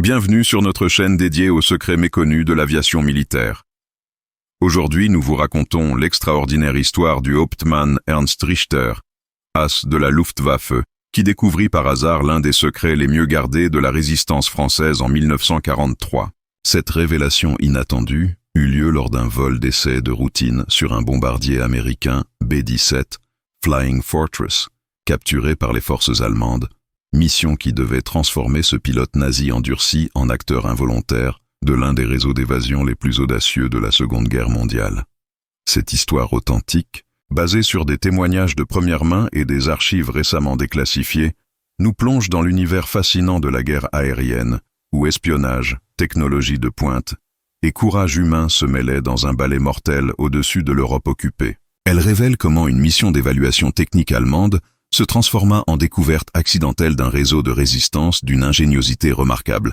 Bienvenue sur notre chaîne dédiée aux secrets méconnus de l'aviation militaire. Aujourd'hui, nous vous racontons l'extraordinaire histoire du Hauptmann Ernst Richter, as de la Luftwaffe, qui découvrit par hasard l'un des secrets les mieux gardés de la résistance française en 1943. Cette révélation inattendue eut lieu lors d'un vol d'essai de routine sur un bombardier américain B-17 Flying Fortress, capturé par les forces allemandes, mission qui devait transformer ce pilote nazi endurci en acteur involontaire de l'un des réseaux d'évasion les plus audacieux de la Seconde Guerre mondiale. Cette histoire authentique, basée sur des témoignages de première main et des archives récemment déclassifiées, nous plonge dans l'univers fascinant de la guerre aérienne, où espionnage, technologie de pointe et courage humain se mêlaient dans un ballet mortel au-dessus de l'Europe occupée. Elle révèle comment une mission d'évaluation technique allemande se transforma en découverte accidentelle d'un réseau de résistance d'une ingéniosité remarquable.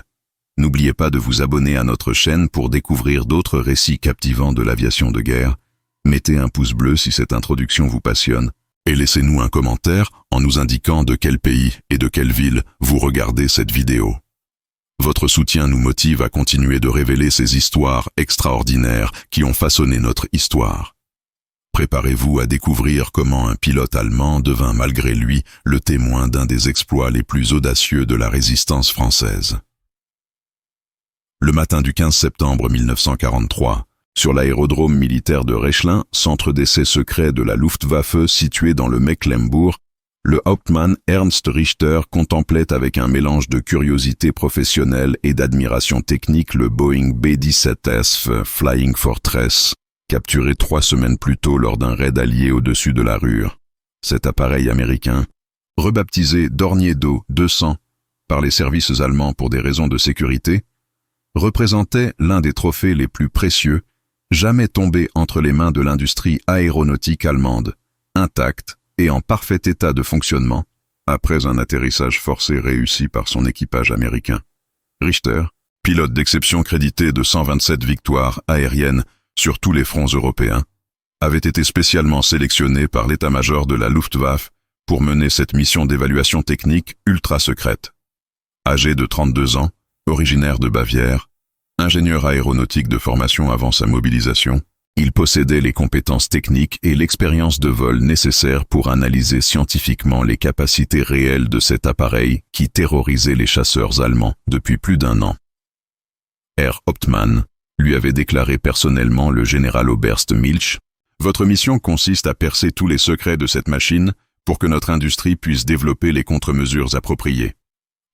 N'oubliez pas de vous abonner à notre chaîne pour découvrir d'autres récits captivants de l'aviation de guerre. Mettez un pouce bleu si cette introduction vous passionne et laissez-nous un commentaire en nous indiquant de quel pays et de quelle ville vous regardez cette vidéo. Votre soutien nous motive à continuer de révéler ces histoires extraordinaires qui ont façonné notre histoire. Préparez-vous à découvrir comment un pilote allemand devint malgré lui le témoin d'un des exploits les plus audacieux de la résistance française. Le matin du 15 septembre 1943, sur l'aérodrome militaire de Rechlin, centre d'essai secret de la Luftwaffe situé dans le Mecklembourg, le Hauptmann Ernst Richter contemplait avec un mélange de curiosité professionnelle et d'admiration technique le Boeing B-17F Flying Fortress, capturé 3 semaines plus tôt lors d'un raid allié au-dessus de la Ruhr. Cet appareil américain, rebaptisé Dornier d'eau 200 par les services allemands pour des raisons de sécurité, représentait l'un des trophées les plus précieux jamais tombés entre les mains de l'industrie aéronautique allemande, intact et en parfait état de fonctionnement, après un atterrissage forcé réussi par son équipage américain. Richter, pilote d'exception crédité de 127 victoires aériennes sur tous les fronts européens, avait été spécialement sélectionné par l'état-major de la Luftwaffe pour mener cette mission d'évaluation technique ultra secrète. Âgé de 32 ans, originaire de Bavière, ingénieur aéronautique de formation avant sa mobilisation, il possédait les compétences techniques et l'expérience de vol nécessaires pour analyser scientifiquement les capacités réelles de cet appareil qui terrorisait les chasseurs allemands depuis plus d'1 an. Herr Hauptmann lui avait déclaré personnellement le général Oberst Milch, « Votre mission consiste à percer tous les secrets de cette machine pour que notre industrie puisse développer les contre-mesures appropriées. »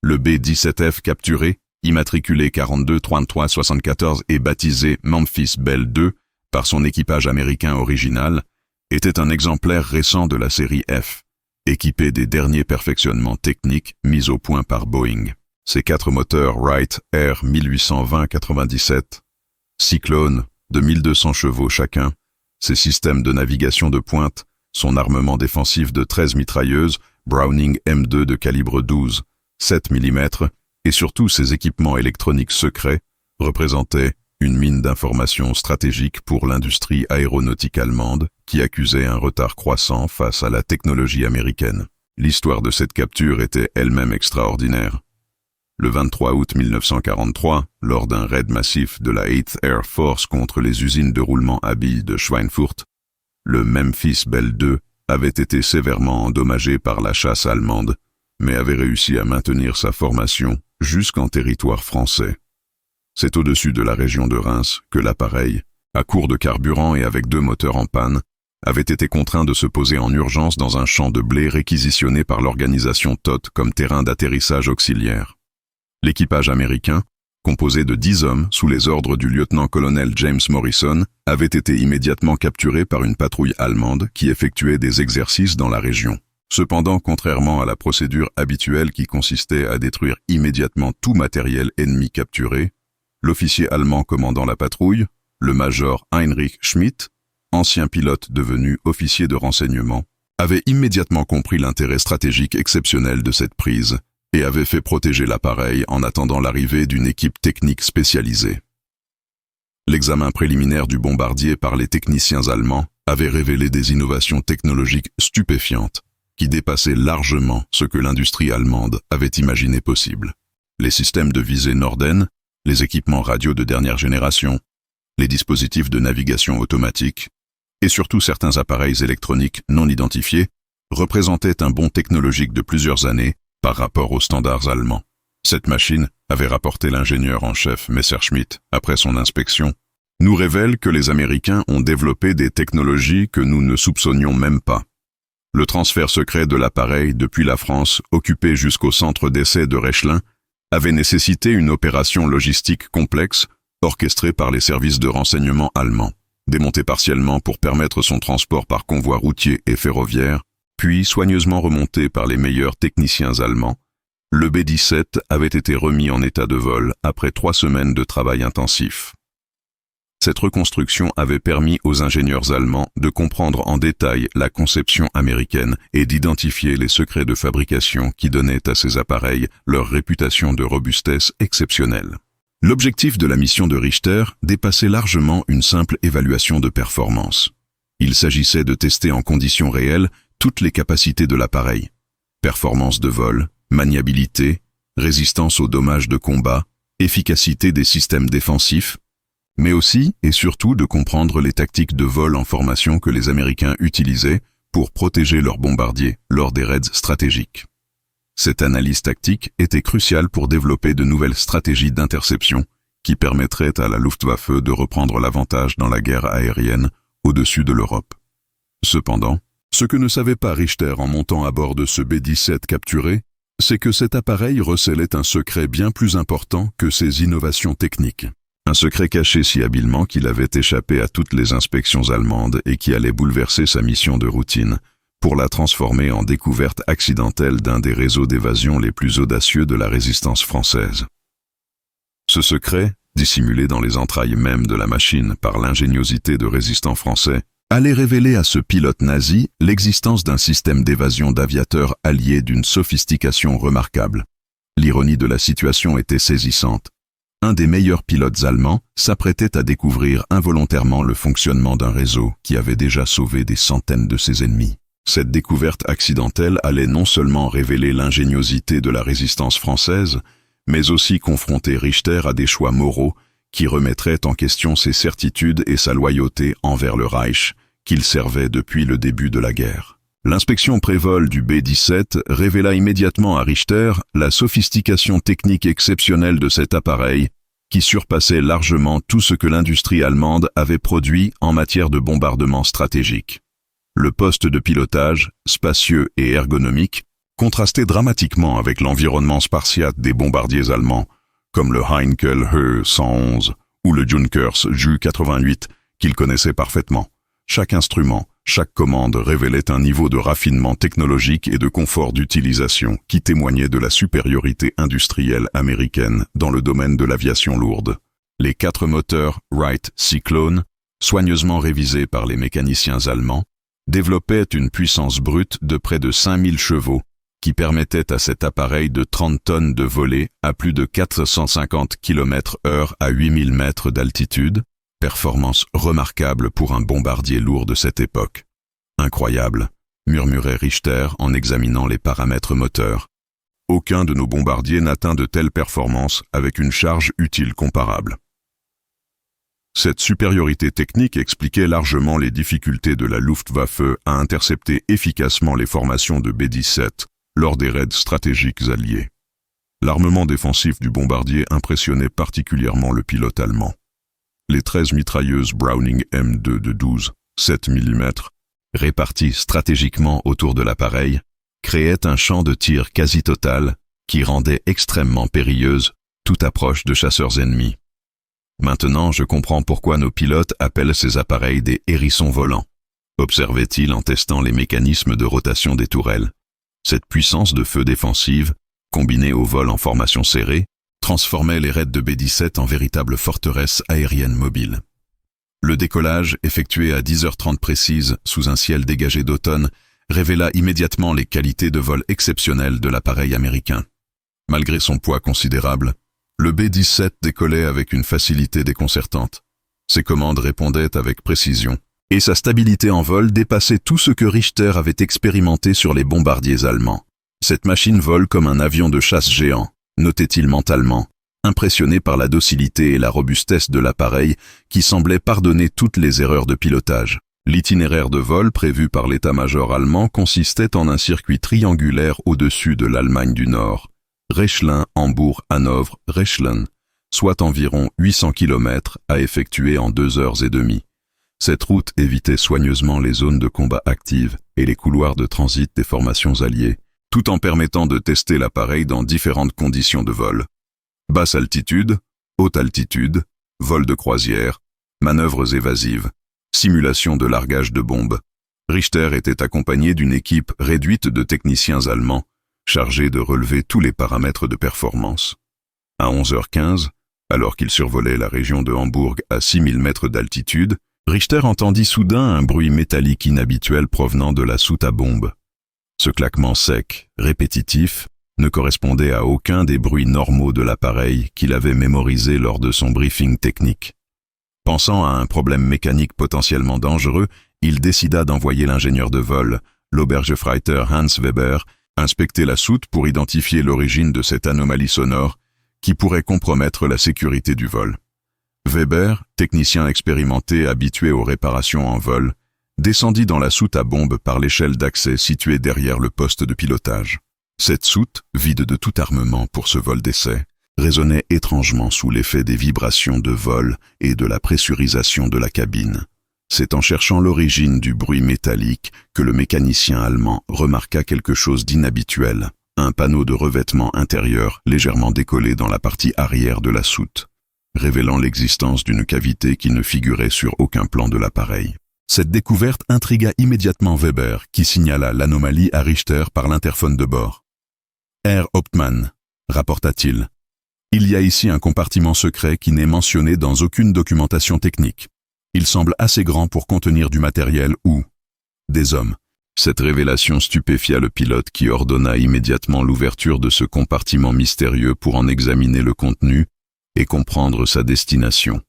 Le B-17F capturé, immatriculé 42-33-74 et baptisé Memphis Belle II par son équipage américain original, était un exemplaire récent de la série F, équipé des derniers perfectionnements techniques mis au point par Boeing. Ses 4 moteurs Wright Air 1820-97, Cyclone de 1200 chevaux chacun, ses systèmes de navigation de pointe, son armement défensif de 13 mitrailleuses Browning M2 de calibre 12, 7 mm, et surtout ses équipements électroniques secrets, représentaient une mine d'informations stratégiques pour l'industrie aéronautique allemande qui accusait un retard croissant face à la technologie américaine. L'histoire de cette capture était elle-même extraordinaire. Le 23 août 1943, lors d'un raid massif de la 8th Air Force contre les usines de roulement à billes de Schweinfurt, le Memphis Belle II avait été sévèrement endommagé par la chasse allemande, mais avait réussi à maintenir sa formation jusqu'en territoire français. C'est au-dessus de la région de Reims que l'appareil, à court de carburant et avec 2 moteurs en panne, avait été contraint de se poser en urgence dans un champ de blé réquisitionné par l'organisation TOT comme terrain d'atterrissage auxiliaire. L'équipage américain, composé de 10 hommes sous les ordres du lieutenant-colonel James Morrison, avait été immédiatement capturé par une patrouille allemande qui effectuait des exercices dans la région. Cependant, contrairement à la procédure habituelle qui consistait à détruire immédiatement tout matériel ennemi capturé, l'officier allemand commandant la patrouille, le major Heinrich Schmidt, ancien pilote devenu officier de renseignement, avait immédiatement compris l'intérêt stratégique exceptionnel de cette prise et avait fait protéger l'appareil en attendant l'arrivée d'une équipe technique spécialisée. L'examen préliminaire du bombardier par les techniciens allemands avait révélé des innovations technologiques stupéfiantes qui dépassaient largement ce que l'industrie allemande avait imaginé possible. les systèmes de visée Norden, les équipements radio de dernière génération, les dispositifs de navigation automatique, et surtout certains appareils électroniques non identifiés, représentaient un bond technologique de plusieurs années par rapport aux standards allemands. Cette machine, avait rapporté l'ingénieur en chef Messerschmitt après son inspection, nous révèle que les Américains ont développé des technologies que nous ne soupçonnions même pas. Le transfert secret de l'appareil depuis la France, occupé jusqu'au centre d'essai de Rechlin, avait nécessité une opération logistique complexe, orchestrée par les services de renseignement allemands, démonté partiellement pour permettre son transport par convoi routier et ferroviaire, puis soigneusement remonté par les meilleurs techniciens allemands. Le B-17 avait été remis en état de vol après 3 semaines de travail intensif. Cette reconstruction avait permis aux ingénieurs allemands de comprendre en détail la conception américaine et d'identifier les secrets de fabrication qui donnaient à ces appareils leur réputation de robustesse exceptionnelle. L'objectif de la mission de Richter dépassait largement une simple évaluation de performance. Il s'agissait de tester en conditions réelles toutes les capacités de l'appareil. Performance de vol, maniabilité, résistance aux dommages de combat, efficacité des systèmes défensifs, mais aussi et surtout de comprendre les tactiques de vol en formation que les Américains utilisaient pour protéger leurs bombardiers lors des raids stratégiques. Cette analyse tactique était cruciale pour développer de nouvelles stratégies d'interception qui permettraient à la Luftwaffe de reprendre l'avantage dans la guerre aérienne au-dessus de l'Europe. Cependant, ce que ne savait pas Richter en montant à bord de ce B-17 capturé, c'est que cet appareil recélait un secret bien plus important que ses innovations techniques. Un secret caché si habilement qu'il avait échappé à toutes les inspections allemandes et qui allait bouleverser sa mission de routine, pour la transformer en découverte accidentelle d'un des réseaux d'évasion les plus audacieux de la résistance française. Ce secret, dissimulé dans les entrailles même de la machine par l'ingéniosité de résistants français, allait révéler à ce pilote nazi l'existence d'un système d'évasion d'aviateurs alliés d'une sophistication remarquable. L'ironie de la situation était saisissante. Un des meilleurs pilotes allemands s'apprêtait à découvrir involontairement le fonctionnement d'un réseau qui avait déjà sauvé des centaines de ses ennemis. Cette découverte accidentelle allait non seulement révéler l'ingéniosité de la résistance française, mais aussi confronter Richter à des choix moraux qui remettraient en question ses certitudes et sa loyauté envers le Reich, qu'il servait depuis le début de la guerre. L'inspection pré-vol du B-17 révéla immédiatement à Richter la sophistication technique exceptionnelle de cet appareil, qui surpassait largement tout ce que l'industrie allemande avait produit en matière de bombardement stratégique. Le poste de pilotage, spacieux et ergonomique, contrastait dramatiquement avec l'environnement spartiate des bombardiers allemands, comme le Heinkel He-111 ou le Junkers Ju-88 qu'il connaissait parfaitement. Chaque instrument, chaque commande révélait un niveau de raffinement technologique et de confort d'utilisation qui témoignait de la supériorité industrielle américaine dans le domaine de l'aviation lourde. Les 4 moteurs Wright Cyclone, soigneusement révisés par les mécaniciens allemands, développaient une puissance brute de près de 5000 chevaux qui permettait à cet appareil de 30 tonnes de voler à plus de 450 km/h à 8000 mètres d'altitude, performance remarquable pour un bombardier lourd de cette époque. Incroyable, murmurait Richter en examinant les paramètres moteurs. Aucun de nos bombardiers n'atteint de telles performances avec une charge utile comparable. Cette supériorité technique expliquait largement les difficultés de la Luftwaffe à intercepter efficacement les formations de B-17 lors des raids stratégiques alliés. L'armement défensif du bombardier impressionnait particulièrement le pilote allemand. Les 13 mitrailleuses Browning M2 de 12,7 mm, réparties stratégiquement autour de l'appareil, créaient un champ de tir quasi total qui rendait extrêmement périlleuse toute approche de chasseurs ennemis. Maintenant, je comprends pourquoi nos pilotes appellent ces appareils des hérissons volants, observait-il en testant les mécanismes de rotation des tourelles. Cette puissance de feu défensive, combinée au vol en formation serrée, transformait les raids de B-17 en véritables forteresses aériennes mobiles. Le décollage, effectué à 10h30 précises sous un ciel dégagé d'automne, révéla immédiatement les qualités de vol exceptionnelles de l'appareil américain. Malgré son poids considérable, le B-17 décollait avec une facilité déconcertante. Ses commandes répondaient avec précision, et sa stabilité en vol dépassait tout ce que Richter avait expérimenté sur les bombardiers allemands. Cette machine vole comme un avion de chasse géant, notait-il mentalement, impressionné par la docilité et la robustesse de l'appareil qui semblait pardonner toutes les erreurs de pilotage. L'itinéraire de vol prévu par l'état-major allemand consistait en un circuit triangulaire au-dessus de l'Allemagne du Nord, Rechlin, Hambourg, Hanovre, Rechlin, soit environ 800 km à effectuer en 2h30. Cette route évitait soigneusement les zones de combat actives et les couloirs de transit des formations alliées, tout en permettant de tester l'appareil dans différentes conditions de vol. Basse altitude, haute altitude, vol de croisière, manœuvres évasives, simulation de largage de bombes. Richter était accompagné d'une équipe réduite de techniciens allemands, chargés de relever tous les paramètres de performance. À 11h15, alors qu'il survolait la région de Hambourg à 6000 mètres d'altitude, Richter entendit soudain un bruit métallique inhabituel provenant de la soute à bombe. Ce claquement sec, répétitif, ne correspondait à aucun des bruits normaux de l'appareil qu'il avait mémorisé lors de son briefing technique. Pensant à un problème mécanique potentiellement dangereux, il décida d'envoyer l'ingénieur de vol, l'Obergefreiter Hans Weber, inspecter la soute pour identifier l'origine de cette anomalie sonore qui pourrait compromettre la sécurité du vol. Weber, technicien expérimenté habitué aux réparations en vol, descendit dans la soute à bombe par l'échelle d'accès située derrière le poste de pilotage. Cette soute, vide de tout armement pour ce vol d'essai, résonnait étrangement sous l'effet des vibrations de vol et de la pressurisation de la cabine. C'est en cherchant l'origine du bruit métallique que le mécanicien allemand remarqua quelque chose d'inhabituel, un panneau de revêtement intérieur légèrement décollé dans la partie arrière de la soute, révélant l'existence d'une cavité qui ne figurait sur aucun plan de l'appareil. Cette découverte intrigua immédiatement Weber, qui signala l'anomalie à Richter par l'interphone de bord. « Herr Hauptmann », rapporta-t-il, « il y a ici un compartiment secret qui n'est mentionné dans aucune documentation technique. Il semble assez grand pour contenir du matériel ou des hommes. » Cette révélation stupéfia le pilote qui ordonna immédiatement l'ouverture de ce compartiment mystérieux pour en examiner le contenu et comprendre sa destination.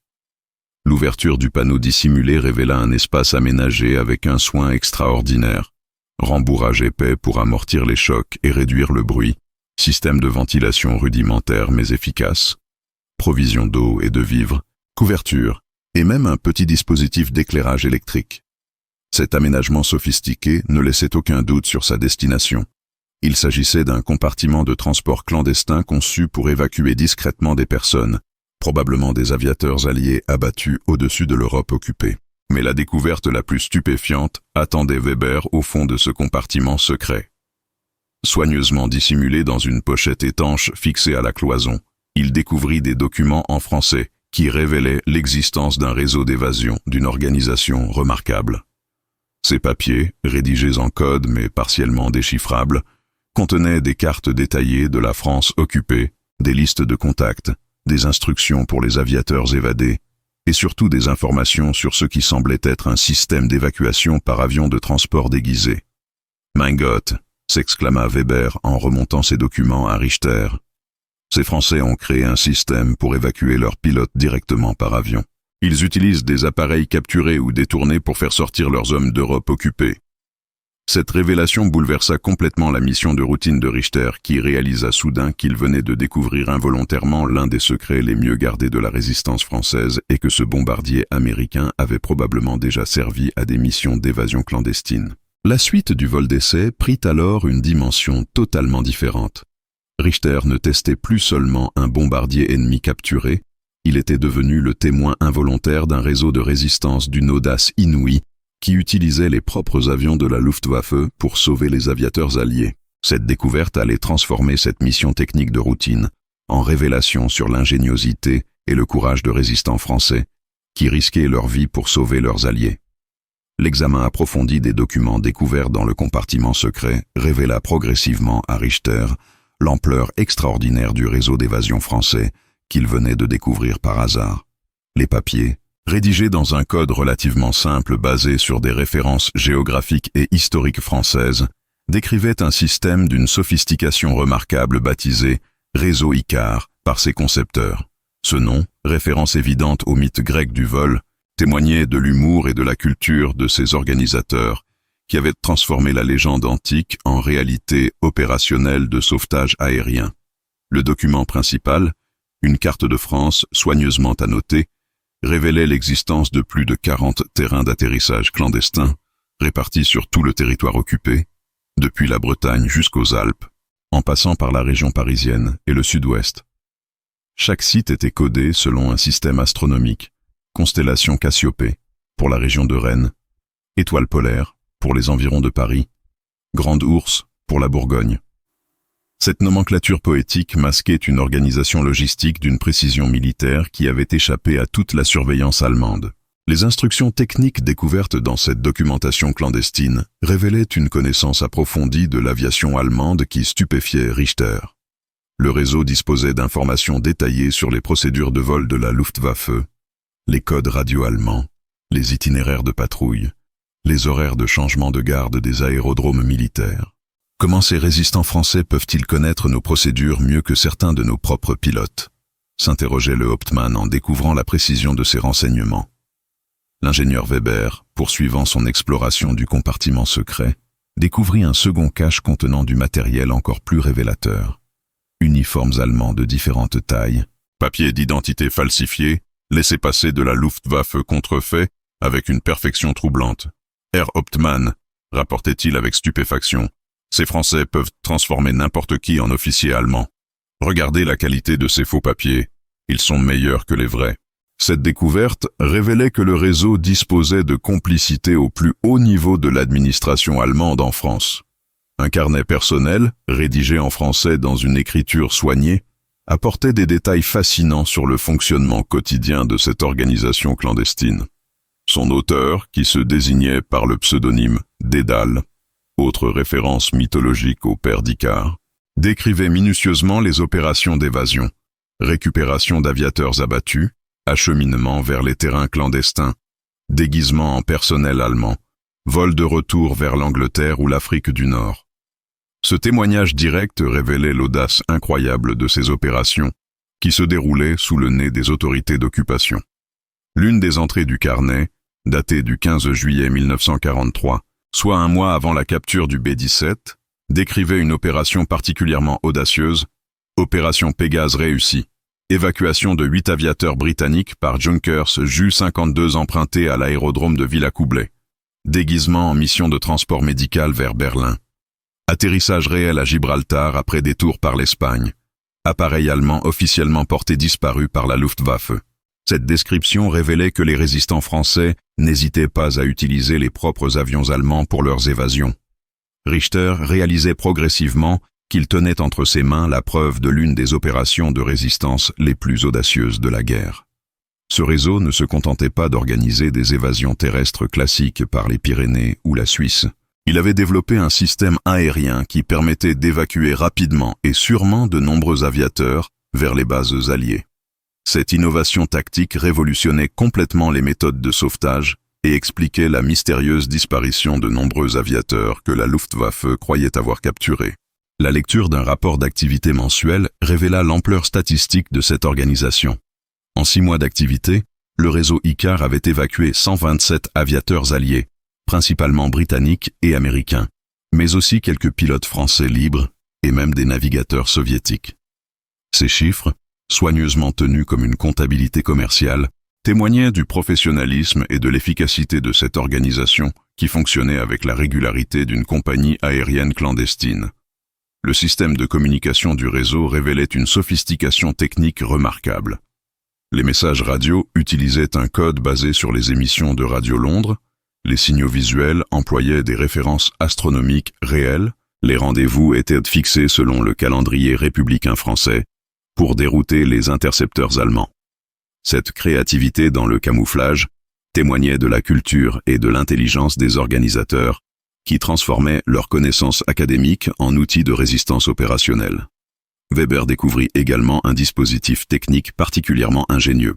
L'ouverture du panneau dissimulé révéla un espace aménagé avec un soin extraordinaire. Rembourrage épais pour amortir les chocs et réduire le bruit, système de ventilation rudimentaire mais efficace, provision d'eau et de vivres, couverture, et même un petit dispositif d'éclairage électrique. Cet aménagement sophistiqué ne laissait aucun doute sur sa destination. Il s'agissait d'un compartiment de transport clandestin conçu pour évacuer discrètement des personnes, probablement des aviateurs alliés abattus au-dessus de l'Europe occupée. Mais la découverte la plus stupéfiante attendait Weber au fond de ce compartiment secret. Soigneusement dissimulé dans une pochette étanche fixée à la cloison, il découvrit des documents en français qui révélaient l'existence d'un réseau d'évasion d'une organisation remarquable. Ces papiers, rédigés en code mais partiellement déchiffrables, contenaient des cartes détaillées de la France occupée, des listes de contacts, des instructions pour les aviateurs évadés, et surtout des informations sur ce qui semblait être un système d'évacuation par avion de transport déguisé. « Mein Gott !» s'exclama Weber en remontant ses documents à Richter. Ces Français ont créé un système pour évacuer leurs pilotes directement par avion. Ils utilisent des appareils capturés ou détournés pour faire sortir leurs hommes d'Europe occupée. Cette révélation bouleversa complètement la mission de routine de Richter, qui réalisa soudain qu'il venait de découvrir involontairement l'un des secrets les mieux gardés de la résistance française et que ce bombardier américain avait probablement déjà servi à des missions d'évasion clandestine. La suite du vol d'essai prit alors une dimension totalement différente. Richter ne testait plus seulement un bombardier ennemi capturé, il était devenu le témoin involontaire d'un réseau de résistance d'une audace inouïe qui utilisait les propres avions de la Luftwaffe pour sauver les aviateurs alliés. Cette découverte allait transformer cette mission technique de routine en révélation sur l'ingéniosité et le courage de résistants français qui risquaient leur vie pour sauver leurs alliés. L'examen approfondi des documents découverts dans le compartiment secret révéla progressivement à Richter l'ampleur extraordinaire du réseau d'évasion français qu'il venait de découvrir par hasard. Les papiers, rédigés dans un code relativement simple basé sur des références géographiques et historiques françaises, décrivaient un système d'une sophistication remarquable baptisé « Réseau Icare » par ses concepteurs. Ce nom, référence évidente au mythe grec du vol, témoignait de l'humour et de la culture de ses organisateurs, qui avaient transformé la légende antique en réalité opérationnelle de sauvetage aérien. Le document principal, une carte de France soigneusement annotée, révélait l'existence de plus de 40 terrains d'atterrissage clandestins, répartis sur tout le territoire occupé, depuis la Bretagne jusqu'aux Alpes, en passant par la région parisienne et le sud-ouest. Chaque site était codé selon un système astronomique, constellation Cassiopée, pour la région de Rennes, étoile polaire, pour les environs de Paris, Grande Ourse, pour la Bourgogne. Cette nomenclature poétique masquait une organisation logistique d'une précision militaire qui avait échappé à toute la surveillance allemande. Les instructions techniques découvertes dans cette documentation clandestine révélaient une connaissance approfondie de l'aviation allemande qui stupéfiait Richter. Le réseau disposait d'informations détaillées sur les procédures de vol de la Luftwaffe, les codes radio allemands, les itinéraires de patrouille, les horaires de changement de garde des aérodromes militaires. Comment ces résistants français peuvent-ils connaître nos procédures mieux que certains de nos propres pilotes ? S'interrogeait le Hauptmann en découvrant la précision de ces renseignements. L'ingénieur Weber, poursuivant son exploration du compartiment secret, découvrit un second cache contenant du matériel encore plus révélateur. Uniformes allemands de différentes tailles, papiers d'identité falsifiés, laissez-passer de la Luftwaffe contrefaits avec une perfection troublante. Herr Hauptmann, rapportait-il avec stupéfaction, ces Français peuvent transformer n'importe qui en officier allemand. Regardez la qualité de ces faux papiers, ils sont meilleurs que les vrais. Cette découverte révélait que le réseau disposait de complicité au plus haut niveau de l'administration allemande en France. Un carnet personnel, rédigé en français dans une écriture soignée, apportait des détails fascinants sur le fonctionnement quotidien de cette organisation clandestine. Son auteur, qui se désignait par le pseudonyme Dédale, autre référence mythologique au père d'Icare, décrivait minutieusement les opérations d'évasion, récupération d'aviateurs abattus, acheminement vers les terrains clandestins, déguisement en personnel allemand, vol de retour vers l'Angleterre ou l'Afrique du Nord. Ce témoignage direct révélait l'audace incroyable de ces opérations qui se déroulaient sous le nez des autorités d'occupation. L'une des entrées du carnet, datée du 15 juillet 1943, soit un mois avant la capture du B-17, décrivait une opération particulièrement audacieuse, opération Pégase réussie, évacuation de 8 aviateurs britanniques par Junkers Ju-52 empruntés à l'aérodrome de Villacoublay, déguisement en mission de transport médical vers Berlin, atterrissage réel à Gibraltar après détour par l'Espagne, appareil allemand officiellement porté disparu par la Luftwaffe. Cette description révélait que les résistants français n'hésitaient pas à utiliser les propres avions allemands pour leurs évasions. Richter réalisait progressivement qu'il tenait entre ses mains la preuve de l'une des opérations de résistance les plus audacieuses de la guerre. Ce réseau ne se contentait pas d'organiser des évasions terrestres classiques par les Pyrénées ou la Suisse. Il avait développé un système aérien qui permettait d'évacuer rapidement et sûrement de nombreux aviateurs vers les bases alliées. Cette innovation tactique révolutionnait complètement les méthodes de sauvetage et expliquait la mystérieuse disparition de nombreux aviateurs que la Luftwaffe croyait avoir capturés. La lecture d'un rapport d'activité mensuel révéla l'ampleur statistique de cette organisation. En 6 mois d'activité, le réseau Icare avait évacué 127 aviateurs alliés, principalement britanniques et américains, mais aussi quelques pilotes français libres et même des navigateurs soviétiques. Ces chiffres, soigneusement tenus comme une comptabilité commerciale, témoignaient du professionnalisme et de l'efficacité de cette organisation qui fonctionnait avec la régularité d'une compagnie aérienne clandestine. Le système de communication du réseau révélait une sophistication technique remarquable. Les messages radio utilisaient un code basé sur les émissions de Radio Londres, les signaux visuels employaient des références astronomiques réelles, les rendez-vous étaient fixés selon le calendrier républicain français pour dérouter les intercepteurs allemands. Cette créativité dans le camouflage témoignait de la culture et de l'intelligence des organisateurs qui transformaient leurs connaissances académiques en outils de résistance opérationnelle. Weber découvrit également un dispositif technique particulièrement ingénieux,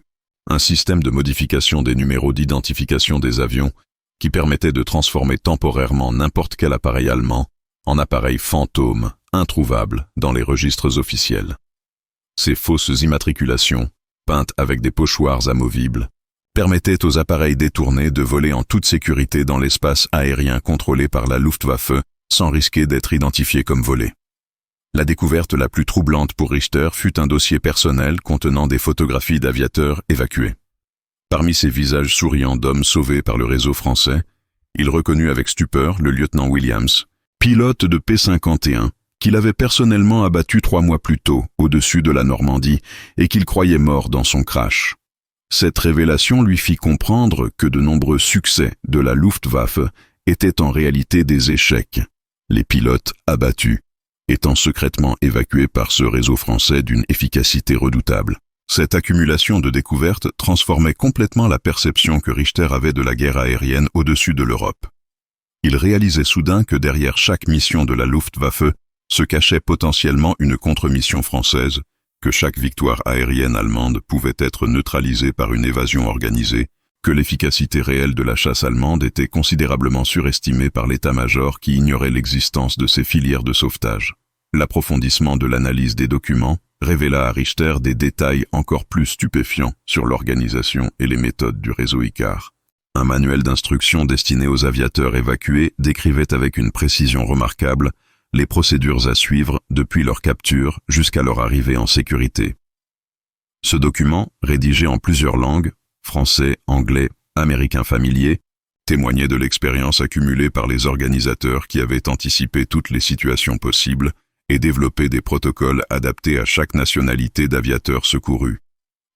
un système de modification des numéros d'identification des avions qui permettait de transformer temporairement n'importe quel appareil allemand en appareil fantôme, introuvable dans les registres officiels. Ces fausses immatriculations, peintes avec des pochoirs amovibles, permettaient aux appareils détournés de voler en toute sécurité dans l'espace aérien contrôlé par la Luftwaffe sans risquer d'être identifiés comme volés. La découverte la plus troublante pour Richter fut un dossier personnel contenant des photographies d'aviateurs évacués. Parmi ces visages souriants d'hommes sauvés par le réseau français, il reconnut avec stupeur le lieutenant Williams, pilote de P-51, qu'il avait personnellement abattu 3 mois plus tôt au-dessus de la Normandie et qu'il croyait mort dans son crash. Cette révélation lui fit comprendre que de nombreux succès de la Luftwaffe étaient en réalité des échecs, les pilotes abattus étant secrètement évacués par ce réseau français d'une efficacité redoutable. Cette accumulation de découvertes transformait complètement la perception que Richter avait de la guerre aérienne au-dessus de l'Europe. Il réalisait soudain que derrière chaque mission de la Luftwaffe se cachait potentiellement une contre-mission française, que chaque victoire aérienne allemande pouvait être neutralisée par une évasion organisée, que l'efficacité réelle de la chasse allemande était considérablement surestimée par l'état-major qui ignorait l'existence de ces filières de sauvetage. L'approfondissement de l'analyse des documents révéla à Richter des détails encore plus stupéfiants sur l'organisation et les méthodes du réseau Icare. Un manuel d'instruction destiné aux aviateurs évacués décrivait avec une précision remarquable les procédures à suivre depuis leur capture jusqu'à leur arrivée en sécurité. Ce document, rédigé en plusieurs langues, français, anglais, américain familier, témoignait de l'expérience accumulée par les organisateurs qui avaient anticipé toutes les situations possibles et développé des protocoles adaptés à chaque nationalité d'aviateurs secourus.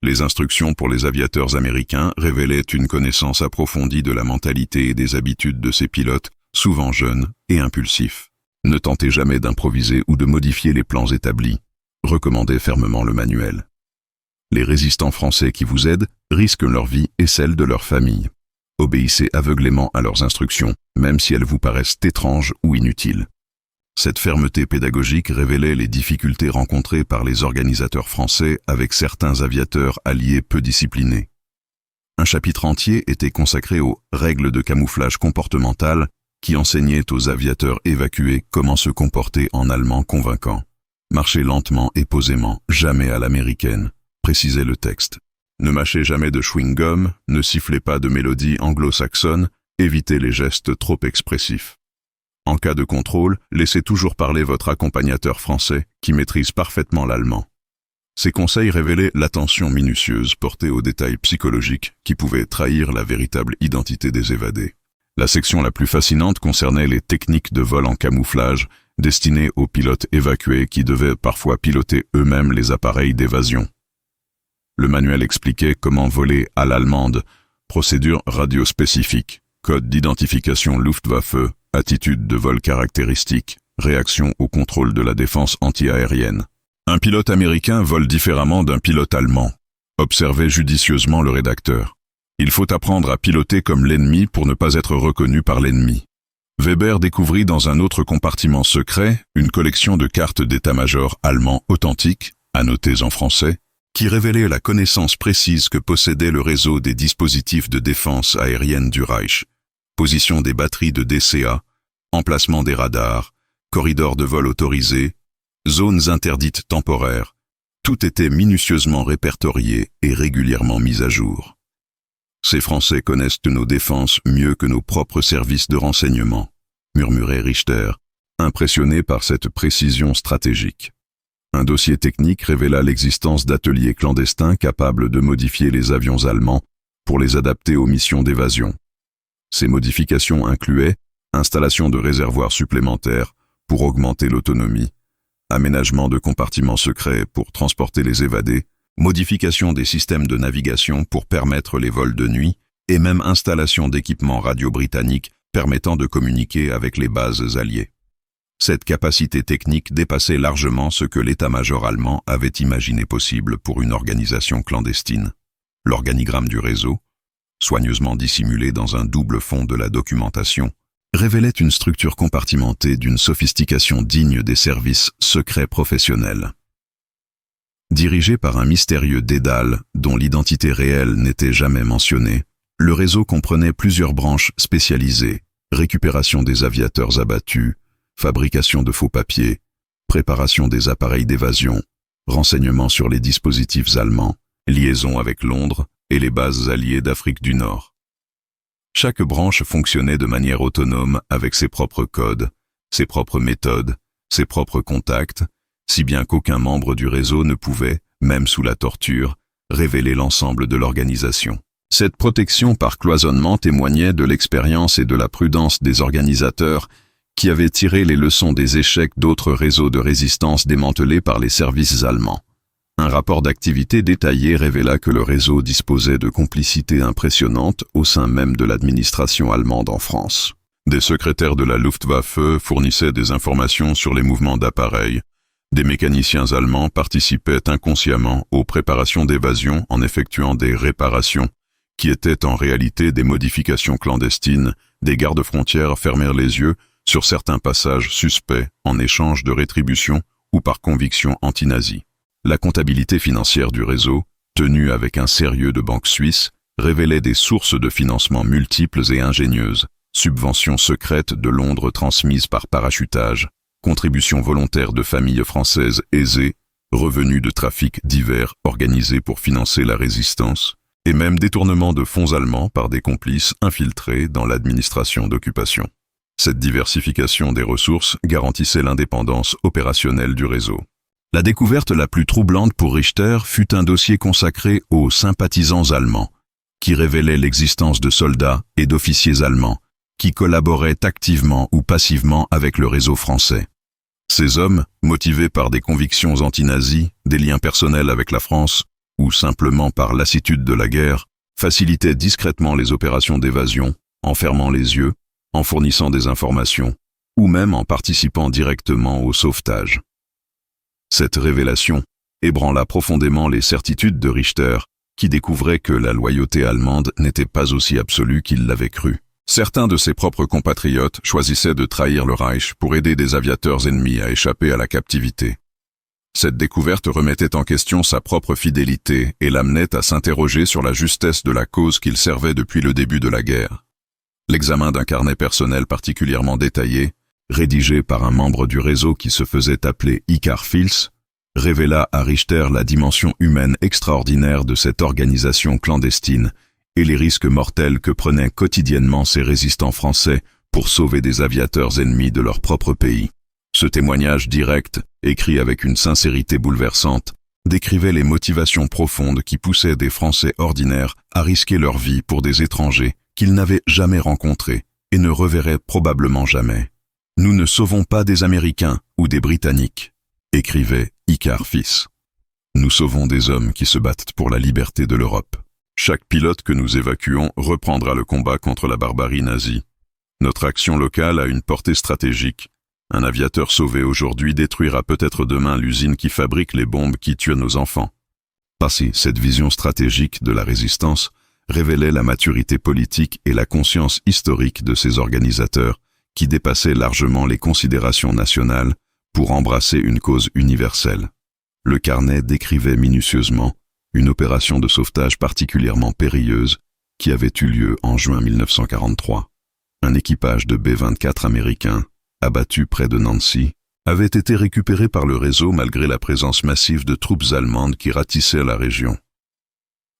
Les instructions pour les aviateurs américains révélaient une connaissance approfondie de la mentalité et des habitudes de ces pilotes, souvent jeunes et impulsifs. Ne tentez jamais d'improviser ou de modifier les plans établis, recommandait fermement le manuel. Les résistants français qui vous aident risquent leur vie et celle de leur famille. Obéissez aveuglément à leurs instructions, même si elles vous paraissent étranges ou inutiles. Cette fermeté pédagogique révélait les difficultés rencontrées par les organisateurs français avec certains aviateurs alliés peu disciplinés. Un chapitre entier était consacré aux règles de camouflage comportemental qui enseignaient aux aviateurs évacués comment se comporter en allemand convaincant. Marchez lentement et posément, jamais à l'américaine, précisait le texte. Ne mâchez jamais de chewing-gum, ne sifflez pas de mélodies anglo-saxonnes, évitez les gestes trop expressifs. En cas de contrôle, laissez toujours parler votre accompagnateur français qui maîtrise parfaitement l'allemand. Ces conseils révélaient l'attention minutieuse portée aux détails psychologiques qui pouvaient trahir la véritable identité des évadés. La section la plus fascinante concernait les techniques de vol en camouflage destinées aux pilotes évacués qui devaient parfois piloter eux-mêmes les appareils d'évasion. Le manuel expliquait comment voler à l'allemande, procédure radio-spécifique, code d'identification Luftwaffe, attitude de vol caractéristique, réaction au contrôle de la défense anti-aérienne. Un pilote américain vole différemment d'un pilote allemand. Observez judicieusement le rédacteur. Il faut apprendre à piloter comme l'ennemi pour ne pas être reconnu par l'ennemi. Weber découvrit dans un autre compartiment secret une collection de cartes d'état-major allemand authentiques, annotées en français, qui révélait la connaissance précise que possédait le réseau des dispositifs de défense aérienne du Reich, position des batteries de DCA, emplacement des radars, corridors de vol autorisés, zones interdites temporaires, tout était minutieusement répertorié et régulièrement mis à jour. Ces Français connaissent nos défenses mieux que nos propres services de renseignement, murmurait Richter, impressionné par cette précision stratégique. Un dossier technique révéla l'existence d'ateliers clandestins capables de modifier les avions allemands pour les adapter aux missions d'évasion. Ces modifications incluaient installation de réservoirs supplémentaires pour augmenter l'autonomie, aménagement de compartiments secrets pour transporter les évadés, modification des systèmes de navigation pour permettre les vols de nuit et même installation d'équipements radio britanniques permettant de communiquer avec les bases alliées. Cette capacité technique dépassait largement ce que l'état-major allemand avait imaginé possible pour une organisation clandestine. L'organigramme du réseau, soigneusement dissimulé dans un double fond de la documentation, révélait une structure compartimentée d'une sophistication digne des services secrets professionnels. Dirigé par un mystérieux dédale dont l'identité réelle n'était jamais mentionnée, le réseau comprenait plusieurs branches spécialisées, récupération des aviateurs abattus, fabrication de faux papiers, préparation des appareils d'évasion, renseignements sur les dispositifs allemands, liaison avec Londres et les bases alliées d'Afrique du Nord. Chaque branche fonctionnait de manière autonome avec ses propres codes, ses propres méthodes, ses propres contacts si bien qu'aucun membre du réseau ne pouvait, même sous la torture, révéler l'ensemble de l'organisation. Cette protection par cloisonnement témoignait de l'expérience et de la prudence des organisateurs qui avaient tiré les leçons des échecs d'autres réseaux de résistance démantelés par les services allemands. Un rapport d'activité détaillé révéla que le réseau disposait de complicités impressionnantes au sein même de l'administration allemande en France. Des secrétaires de la Luftwaffe fournissaient des informations sur les mouvements d'appareils. Des mécaniciens allemands participaient inconsciemment aux préparations d'évasion en effectuant des réparations, qui étaient en réalité des modifications clandestines. Des gardes-frontières fermèrent les yeux sur certains passages suspects en échange de rétribution ou par conviction anti-nazie. La comptabilité financière du réseau, tenue avec un sérieux de banque suisse, révélait des sources de financement multiples et ingénieuses, subventions secrètes de Londres transmises par parachutage, contributions volontaires de familles françaises aisées, revenus de trafics divers organisés pour financer la résistance, et même détournement de fonds allemands par des complices infiltrés dans l'administration d'occupation. Cette diversification des ressources garantissait l'indépendance opérationnelle du réseau. La découverte la plus troublante pour Richter fut un dossier consacré aux sympathisants allemands, qui révélait l'existence de soldats et d'officiers allemands, qui collaboraient activement ou passivement avec le réseau français. Ces hommes, motivés par des convictions anti-nazies, des liens personnels avec la France, ou simplement par lassitude de la guerre, facilitaient discrètement les opérations d'évasion, en fermant les yeux, en fournissant des informations, ou même en participant directement au sauvetage. Cette révélation ébranla profondément les certitudes de Richter, qui découvrait que la loyauté allemande n'était pas aussi absolue qu'il l'avait cru. Certains de ses propres compatriotes choisissaient de trahir le Reich pour aider des aviateurs ennemis à échapper à la captivité. Cette découverte remettait en question sa propre fidélité et l'amenait à s'interroger sur la justesse de la cause qu'il servait depuis le début de la guerre. L'examen d'un carnet personnel particulièrement détaillé, rédigé par un membre du réseau qui se faisait appeler Icar Fils, révéla à Richter la dimension humaine extraordinaire de cette organisation clandestine et les risques mortels que prenaient quotidiennement ces résistants français pour sauver des aviateurs ennemis de leur propre pays. Ce témoignage direct, écrit avec une sincérité bouleversante, décrivait les motivations profondes qui poussaient des Français ordinaires à risquer leur vie pour des étrangers qu'ils n'avaient jamais rencontrés et ne reverraient probablement jamais. « Nous ne sauvons pas des Américains ou des Britanniques », écrivait Icar Fils. « Nous sauvons des hommes qui se battent pour la liberté de l'Europe. Chaque pilote que nous évacuons reprendra le combat contre la barbarie nazie. Notre action locale a une portée stratégique. Un aviateur sauvé aujourd'hui détruira peut-être demain l'usine qui fabrique les bombes qui tuent nos enfants. » Passé, cette vision stratégique de la résistance révélait la maturité politique et la conscience historique de ses organisateurs, qui dépassait largement les considérations nationales pour embrasser une cause universelle. Le carnet décrivait minutieusement une opération de sauvetage particulièrement périlleuse qui avait eu lieu en juin 1943. Un équipage de B-24 américain, abattu près de Nancy, avait été récupéré par le réseau malgré la présence massive de troupes allemandes qui ratissaient la région.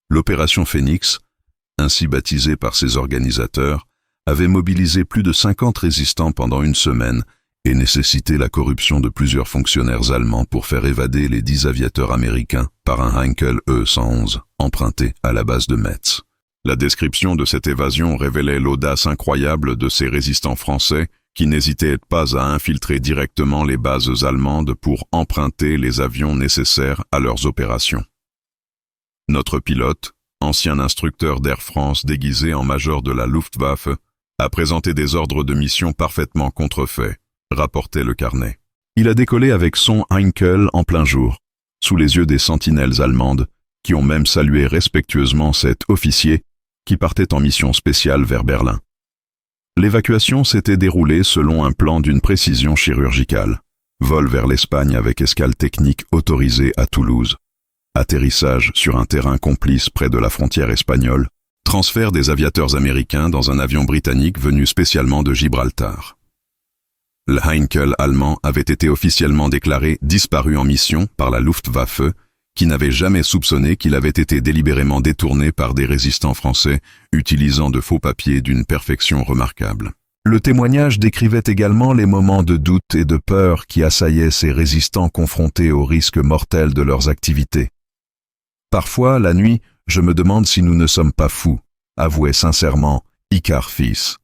L'opération Phoenix, ainsi baptisée par ses organisateurs, avait mobilisé plus de 50 résistants pendant une semaine et nécessité la corruption de plusieurs fonctionnaires allemands pour faire évader les 10 aviateurs américains par un Heinkel E-111 emprunté à la base de Metz. La description de cette évasion révélait l'audace incroyable de ces résistants français qui n'hésitaient pas à infiltrer directement les bases allemandes pour emprunter les avions nécessaires à leurs opérations. Notre pilote, ancien instructeur d'Air France déguisé en major de la Luftwaffe, a présenté des ordres de mission parfaitement contrefaits, rapportait le carnet. Il a décollé avec son Heinkel en plein jour, sous les yeux des sentinelles allemandes, qui ont même salué respectueusement cet officier qui partait en mission spéciale vers Berlin. L'évacuation s'était déroulée selon un plan d'une précision chirurgicale. Vol vers l'Espagne avec escale technique autorisée à Toulouse. Atterrissage sur un terrain complice près de la frontière espagnole. Transfert des aviateurs américains dans un avion britannique venu spécialement de Gibraltar. Le Heinkel allemand avait été officiellement déclaré disparu en mission par la Luftwaffe, qui n'avait jamais soupçonné qu'il avait été délibérément détourné par des résistants français utilisant de faux papiers d'une perfection remarquable. Le témoignage décrivait également les moments de doute et de peur qui assaillaient ces résistants confrontés aux risques mortels de leurs activités. Parfois, la nuit, je me demande si nous ne sommes pas fous, avouait sincèrement Icare fils.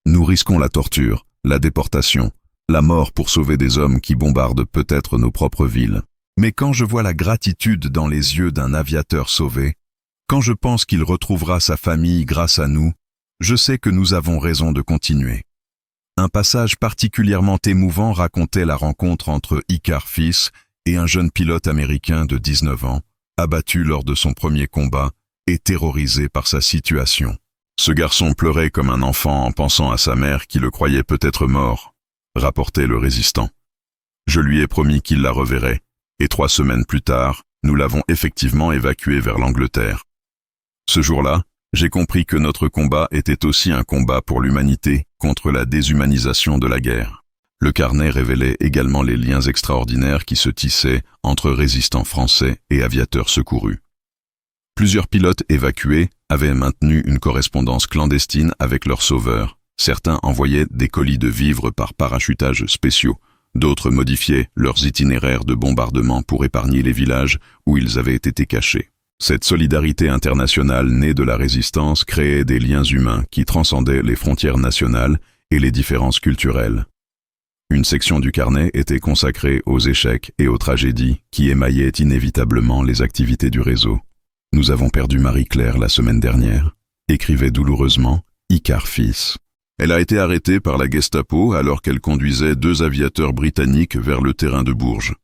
Nous risquons la torture, la déportation, la mort pour sauver des hommes qui bombardent peut-être nos propres villes. Mais quand je vois la gratitude dans les yeux d'un aviateur sauvé, quand je pense qu'il retrouvera sa famille grâce à nous, je sais que nous avons raison de continuer. Un passage particulièrement émouvant racontait la rencontre entre Icare fils et un jeune pilote américain de 19 ans, abattu lors de son premier combat et terrorisé par sa situation. Ce garçon pleurait comme un enfant en pensant à sa mère qui le croyait peut-être mort, rapportait le résistant. Je lui ai promis qu'il la reverrait, et 3 semaines plus tard, nous l'avons effectivement évacué vers l'Angleterre. Ce jour-là, j'ai compris que notre combat était aussi un combat pour l'humanité contre la déshumanisation de la guerre. Le carnet révélait également les liens extraordinaires qui se tissaient entre résistants français et aviateurs secourus. Plusieurs pilotes évacués avaient maintenu une correspondance clandestine avec leurs sauveurs. Certains envoyaient des colis de vivres par parachutage spéciaux. D'autres modifiaient leurs itinéraires de bombardement pour épargner les villages où ils avaient été cachés. Cette solidarité internationale née de la résistance créait des liens humains qui transcendaient les frontières nationales et les différences culturelles. Une section du carnet était consacrée aux échecs et aux tragédies qui émaillaient inévitablement les activités du réseau. « Nous avons perdu Marie-Claire la semaine dernière », écrivait douloureusement Icare fils. Elle a été arrêtée par la Gestapo alors qu'elle conduisait 2 aviateurs britanniques vers le terrain de Bourges.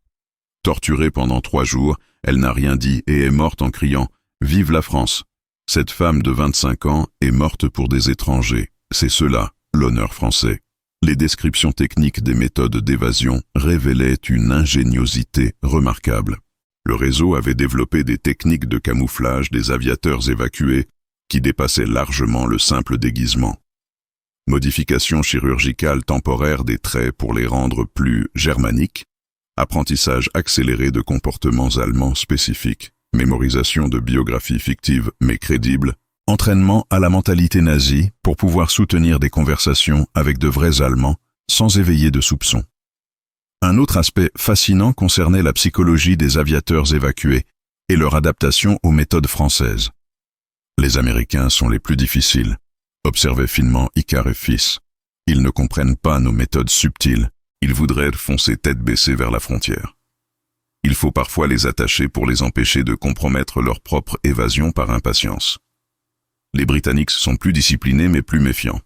Torturée pendant 3 jours, elle n'a rien dit et est morte en criant « Vive la France !» Cette femme de 25 ans est morte pour des étrangers. C'est cela, l'honneur français. Les descriptions techniques des méthodes d'évasion révélaient une ingéniosité remarquable. Le réseau avait développé des techniques de camouflage des aviateurs évacués qui dépassaient largement le simple déguisement. Modification chirurgicale temporaire des traits pour les rendre plus germaniques, apprentissage accéléré de comportements allemands spécifiques, mémorisation de biographies fictives mais crédibles, entraînement à la mentalité nazie pour pouvoir soutenir des conversations avec de vrais Allemands sans éveiller de soupçons. Un autre aspect fascinant concernait la psychologie des aviateurs évacués et leur adaptation aux méthodes françaises. Les Américains sont les plus difficiles, observait finement Icare fils. Ils ne comprennent pas nos méthodes subtiles. Ils voudraient foncer tête baissée vers la frontière. Il faut parfois les attacher pour les empêcher de compromettre leur propre évasion par impatience. Les Britanniques sont plus disciplinés mais plus méfiants.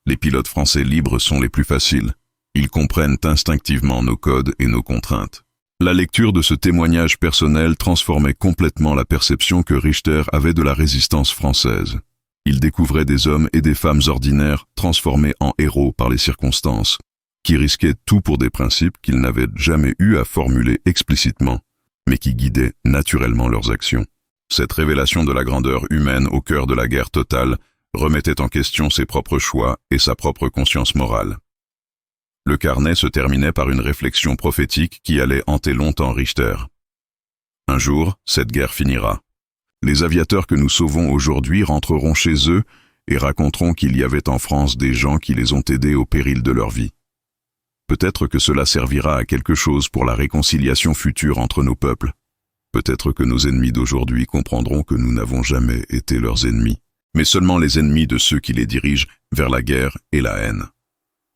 Les pilotes français libres sont les plus faciles. Ils comprennent instinctivement nos codes et nos contraintes. La lecture de ce témoignage personnel transformait complètement la perception que Richter avait de la résistance française. Il découvrait des hommes et des femmes ordinaires transformés en héros par les circonstances, qui risquaient tout pour des principes qu'ils n'avaient jamais eu à formuler explicitement, mais qui guidaient naturellement leurs actions. Cette révélation de la grandeur humaine au cœur de la guerre totale remettait en question ses propres choix et sa propre conscience morale. Le carnet se terminait par une réflexion prophétique qui allait hanter longtemps Richter. Un jour, cette guerre finira. Les aviateurs que nous sauvons aujourd'hui rentreront chez eux et raconteront qu'il y avait en France des gens qui les ont aidés au péril de leur vie. Peut-être que cela servira à quelque chose pour la réconciliation future entre nos peuples. Peut-être que nos ennemis d'aujourd'hui comprendront que nous n'avons jamais été leurs ennemis, mais seulement les ennemis de ceux qui les dirigent vers la guerre et la haine.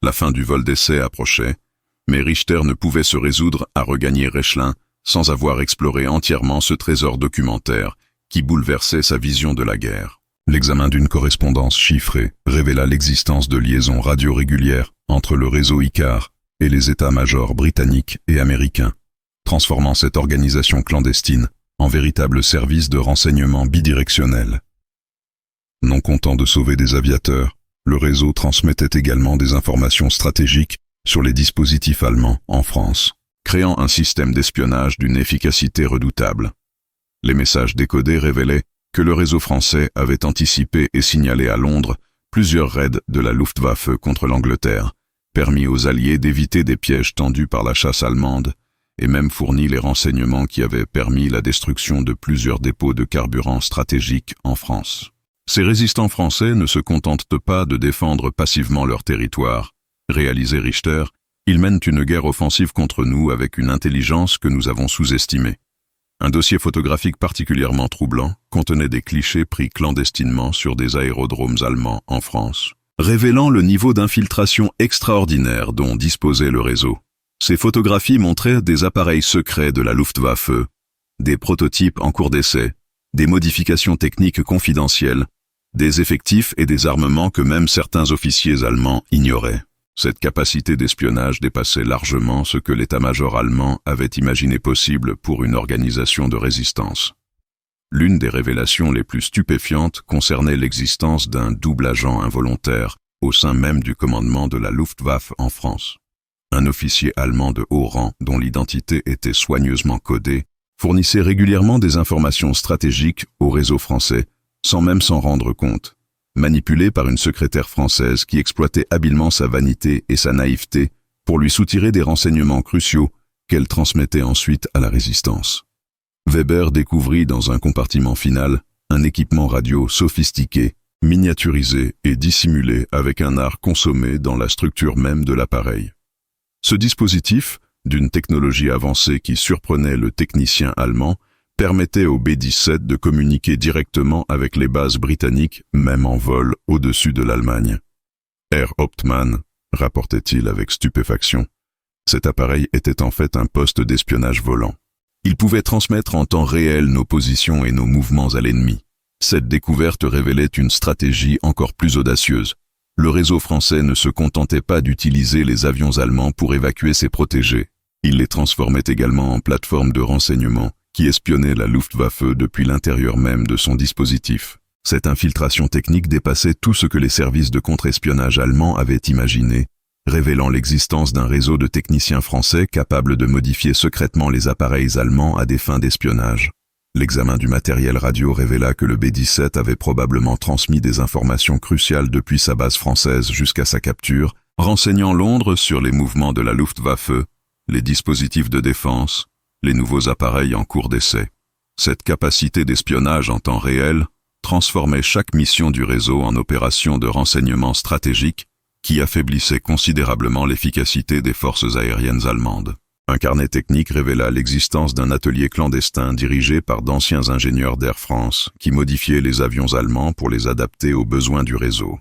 La fin du vol d'essai approchait, mais Richter ne pouvait se résoudre à regagner Rechlin sans avoir exploré entièrement ce trésor documentaire qui bouleversait sa vision de la guerre. L'examen d'une correspondance chiffrée révéla l'existence de liaisons radio régulières entre le réseau Icare et les états-majors britanniques et américains, transformant cette organisation clandestine en véritable service de renseignement bidirectionnel. Non content de sauver des aviateurs, le réseau transmettait également des informations stratégiques sur les dispositifs allemands en France, créant un système d'espionnage d'une efficacité redoutable. Les messages décodés révélaient que le réseau français avait anticipé et signalé à Londres plusieurs raids de la Luftwaffe contre l'Angleterre, permis aux Alliés d'éviter des pièges tendus par la chasse allemande, et même fourni les renseignements qui avaient permis la destruction de plusieurs dépôts de carburant stratégiques en France. Ces résistants français ne se contentent pas de défendre passivement leur territoire. Réalisait Richter, ils mènent une guerre offensive contre nous avec une intelligence que nous avons sous-estimée. Un dossier photographique particulièrement troublant contenait des clichés pris clandestinement sur des aérodromes allemands en France, révélant le niveau d'infiltration extraordinaire dont disposait le réseau. Ces photographies montraient des appareils secrets de la Luftwaffe, des prototypes en cours d'essai, des modifications techniques confidentielles, des effectifs et des armements que même certains officiers allemands ignoraient. Cette capacité d'espionnage dépassait largement ce que l'état-major allemand avait imaginé possible pour une organisation de résistance. L'une des révélations les plus stupéfiantes concernait l'existence d'un double agent involontaire au sein même du commandement de la Luftwaffe en France. Un officier allemand de haut rang, dont l'identité était soigneusement codée, fournissait régulièrement des informations stratégiques au réseau français, sans même s'en rendre compte. Manipulé par une secrétaire française qui exploitait habilement sa vanité et sa naïveté pour lui soutirer des renseignements cruciaux qu'elle transmettait ensuite à la résistance. Weber découvrit dans un compartiment final un équipement radio sophistiqué, miniaturisé et dissimulé avec un art consommé dans la structure même de l'appareil. Ce dispositif, d'une technologie avancée qui surprenait le technicien allemand, permettait au B-17 de communiquer directement avec les bases britanniques, même en vol au-dessus de l'Allemagne. Herr Hauptmann, rapportait-il avec stupéfaction, cet appareil était en fait un poste d'espionnage volant. Il pouvait transmettre en temps réel nos positions et nos mouvements à l'ennemi. Cette découverte révélait une stratégie encore plus audacieuse. Le réseau français ne se contentait pas d'utiliser les avions allemands pour évacuer ses protégés. Il les transformait également en plateformes de renseignement qui espionnait la Luftwaffe depuis l'intérieur même de son dispositif. Cette infiltration technique dépassait tout ce que les services de contre-espionnage allemands avaient imaginé, révélant l'existence d'un réseau de techniciens français capables de modifier secrètement les appareils allemands à des fins d'espionnage. L'examen du matériel radio révéla que le B-17 avait probablement transmis des informations cruciales depuis sa base française jusqu'à sa capture, renseignant Londres sur les mouvements de la Luftwaffe, les dispositifs de défense, les nouveaux appareils en cours d'essai. Cette capacité d'espionnage en temps réel transformait chaque mission du réseau en opération de renseignement stratégique qui affaiblissait considérablement l'efficacité des forces aériennes allemandes. Un carnet technique révéla l'existence d'un atelier clandestin dirigé par d'anciens ingénieurs d'Air France qui modifiaient les avions allemands pour les adapter aux besoins du réseau.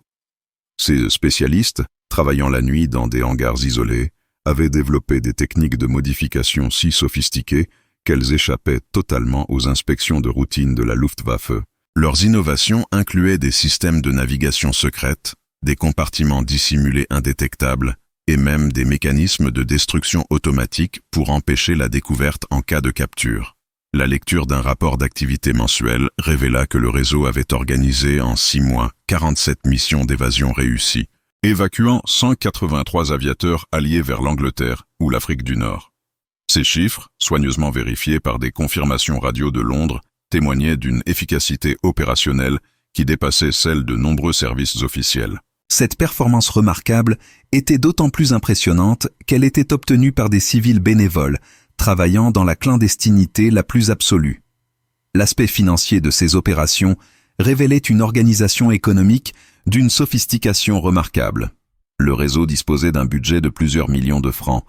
Ces spécialistes, travaillant la nuit dans des hangars isolés, avaient développé des techniques de modification si sophistiquées qu'elles échappaient totalement aux inspections de routine de la Luftwaffe. Leurs innovations incluaient des systèmes de navigation secrètes, des compartiments dissimulés indétectables et même des mécanismes de destruction automatique pour empêcher la découverte en cas de capture. La lecture d'un rapport d'activité mensuel révéla que le réseau avait organisé en 6 mois 47 missions d'évasion réussies, évacuant 183 aviateurs alliés vers l'Angleterre ou l'Afrique du Nord. Ces chiffres, soigneusement vérifiés par des confirmations radio de Londres, témoignaient d'une efficacité opérationnelle qui dépassait celle de nombreux services officiels. Cette performance remarquable était d'autant plus impressionnante qu'elle était obtenue par des civils bénévoles, travaillant dans la clandestinité la plus absolue. L'aspect financier de ces opérations révélait une organisation économique d'une sophistication remarquable. Le réseau disposait d'un budget de plusieurs millions de francs,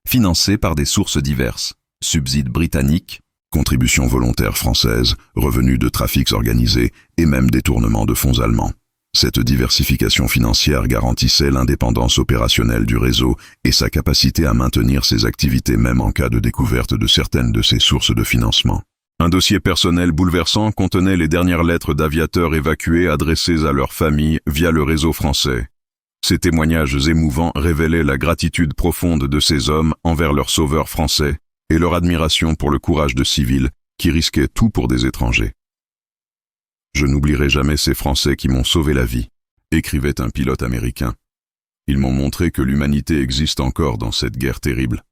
financé par des sources diverses, subsides britanniques, contributions volontaires françaises, revenus de trafics organisés et même détournement de fonds allemands. Cette diversification financière garantissait l'indépendance opérationnelle du réseau et sa capacité à maintenir ses activités même en cas de découverte de certaines de ses sources de financement. Un dossier personnel bouleversant contenait les dernières lettres d'aviateurs évacués adressées à leurs familles via le réseau français. Ces témoignages émouvants révélaient la gratitude profonde de ces hommes envers leurs sauveurs français et leur admiration pour le courage de civils qui risquaient tout pour des étrangers. « Je n'oublierai jamais ces Français qui m'ont sauvé la vie », écrivait un pilote américain. Ils m'ont montré que l'humanité existe encore dans cette guerre terrible.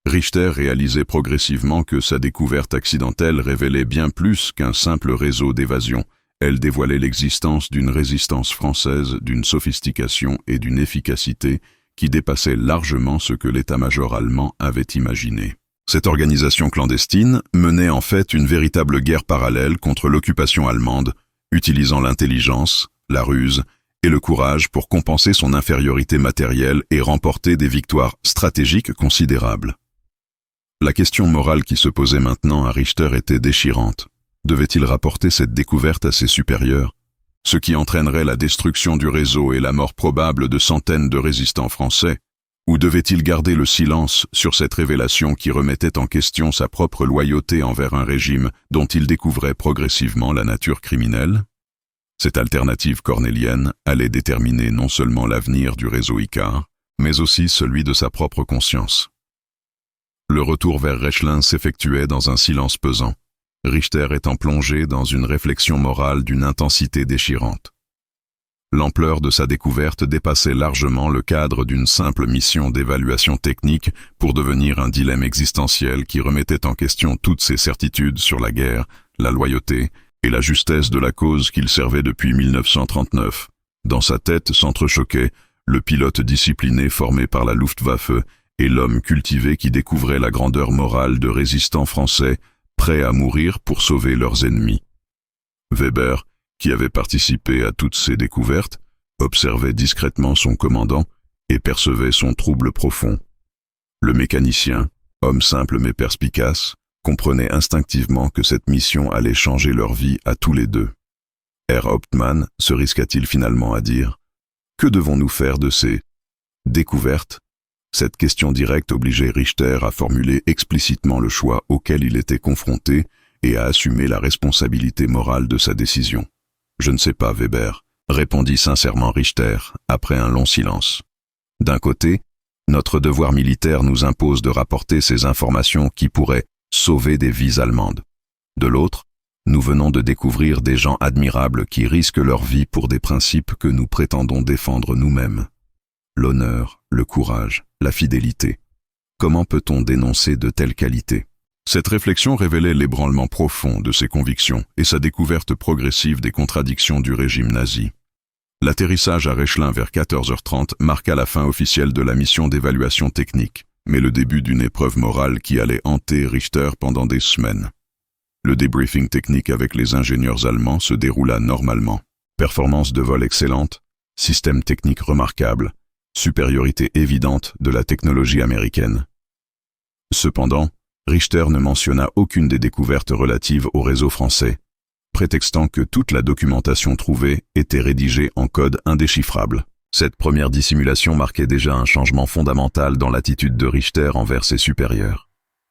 Richter réalisait progressivement que sa découverte accidentelle révélait bien plus qu'un simple réseau d'évasion. Elle dévoilait l'existence d'une résistance française, d'une sophistication et d'une efficacité qui dépassaient largement ce que l'état-major allemand avait imaginé. Cette organisation clandestine menait en fait une véritable guerre parallèle contre l'occupation allemande, utilisant l'intelligence, la ruse et le courage pour compenser son infériorité matérielle et remporter des victoires stratégiques considérables. La question morale qui se posait maintenant à Richter était déchirante. Devait-il rapporter cette découverte à ses supérieurs, ce qui entraînerait la destruction du réseau et la mort probable de centaines de résistants français, ou devait-il garder le silence sur cette révélation qui remettait en question sa propre loyauté envers un régime dont il découvrait progressivement la nature criminelle? Cette alternative cornélienne allait déterminer non seulement l'avenir du réseau Icare, mais aussi celui de sa propre conscience. Le retour vers Rechlin s'effectuait dans un silence pesant, Richter étant plongé dans une réflexion morale d'une intensité déchirante. L'ampleur de sa découverte dépassait largement le cadre d'une simple mission d'évaluation technique pour devenir un dilemme existentiel qui remettait en question toutes ses certitudes sur la guerre, la loyauté et la justesse de la cause qu'il servait depuis 1939. Dans sa tête s'entrechoquaient le pilote discipliné formé par la Luftwaffe et l'homme cultivé qui découvrait la grandeur morale de résistants français prêts à mourir pour sauver leurs ennemis. Weber, qui avait participé à toutes ces découvertes, observait discrètement son commandant et percevait son trouble profond. Le mécanicien, homme simple mais perspicace, comprenait instinctivement que cette mission allait changer leur vie à tous les deux. Herr Hauptmann se risqua-t-il finalement à dire « Que devons-nous faire de ces découvertes ?» Cette question directe obligeait Richter à formuler explicitement le choix auquel il était confronté et à assumer la responsabilité morale de sa décision. « Je ne sais pas, Weber », répondit sincèrement Richter, après un long silence. D'un côté, notre devoir militaire nous impose de rapporter ces informations qui pourraient sauver des vies allemandes. De l'autre, nous venons de découvrir des gens admirables qui risquent leur vie pour des principes que nous prétendons défendre nous-mêmes. L'honneur, le courage, la fidélité. Comment peut-on dénoncer de telles qualités? Cette réflexion révélait l'ébranlement profond de ses convictions et sa découverte progressive des contradictions du régime nazi. L'atterrissage à Rechlin vers 14h30 marqua la fin officielle de la mission d'évaluation technique, mais le début d'une épreuve morale qui allait hanter Richter pendant des semaines. Le débriefing technique avec les ingénieurs allemands se déroula normalement. Performance de vol excellente, système technique remarquable, supériorité évidente de la technologie américaine. Cependant, Richter ne mentionna aucune des découvertes relatives au réseau français, prétextant que toute la documentation trouvée était rédigée en code indéchiffrable. Cette première dissimulation marquait déjà un changement fondamental dans l'attitude de Richter envers ses supérieurs.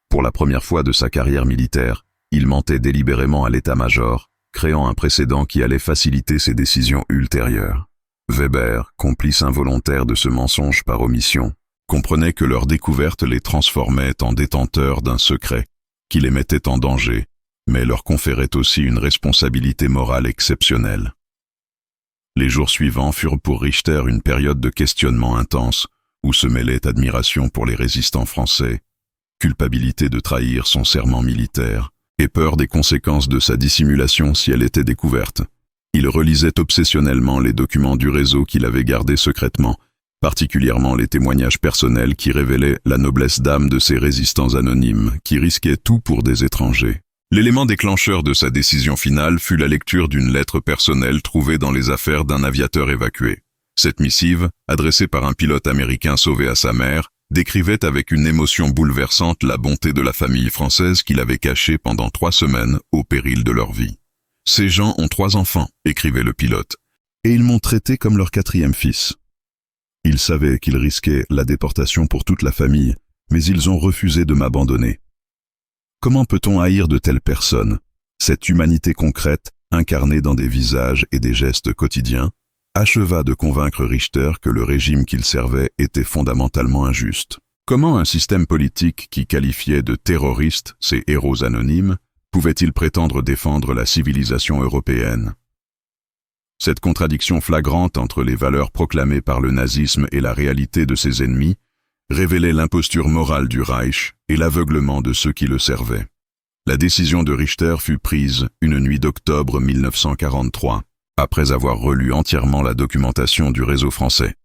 Pour la première fois de sa carrière militaire, il mentait délibérément à l'état-major, créant un précédent qui allait faciliter ses décisions ultérieures. Weber, complice involontaire de ce mensonge par omission, comprenait que leur découverte les transformait en détenteurs d'un secret, qui les mettait en danger, mais leur conférait aussi une responsabilité morale exceptionnelle. Les jours suivants furent pour Richter une période de questionnement intense, où se mêlait admiration pour les résistants français, culpabilité de trahir son serment militaire, et peur des conséquences de sa dissimulation si elle était découverte. Il relisait obsessionnellement les documents du réseau qu'il avait gardés secrètement, particulièrement les témoignages personnels qui révélaient la noblesse d'âme de ces résistants anonymes qui risquaient tout pour des étrangers. L'élément déclencheur de sa décision finale fut la lecture d'une lettre personnelle trouvée dans les affaires d'un aviateur évacué. Cette missive, adressée par un pilote américain sauvé à sa mère, décrivait avec une émotion bouleversante la bonté de la famille française qu'il avait cachée pendant 3 semaines au péril de leur vie. « Ces gens ont 3 enfants », écrivait le pilote, « et ils m'ont traité comme leur 4e fils. Ils savaient qu'ils risquaient la déportation pour toute la famille, mais ils ont refusé de m'abandonner. Comment peut-on haïr de telles personnes? Cette humanité concrète, incarnée dans des visages et des gestes quotidiens, acheva de convaincre Richter que le régime qu'il servait était fondamentalement injuste. Comment un système politique qui qualifiait de terroristes ces héros anonymes pouvait-il prétendre défendre la civilisation européenne? Cette contradiction flagrante entre les valeurs proclamées par le nazisme et la réalité de ses ennemis révélait l'imposture morale du Reich et l'aveuglement de ceux qui le servaient. La décision de Richter fut prise une nuit d'octobre 1943, après avoir relu entièrement la documentation du réseau français.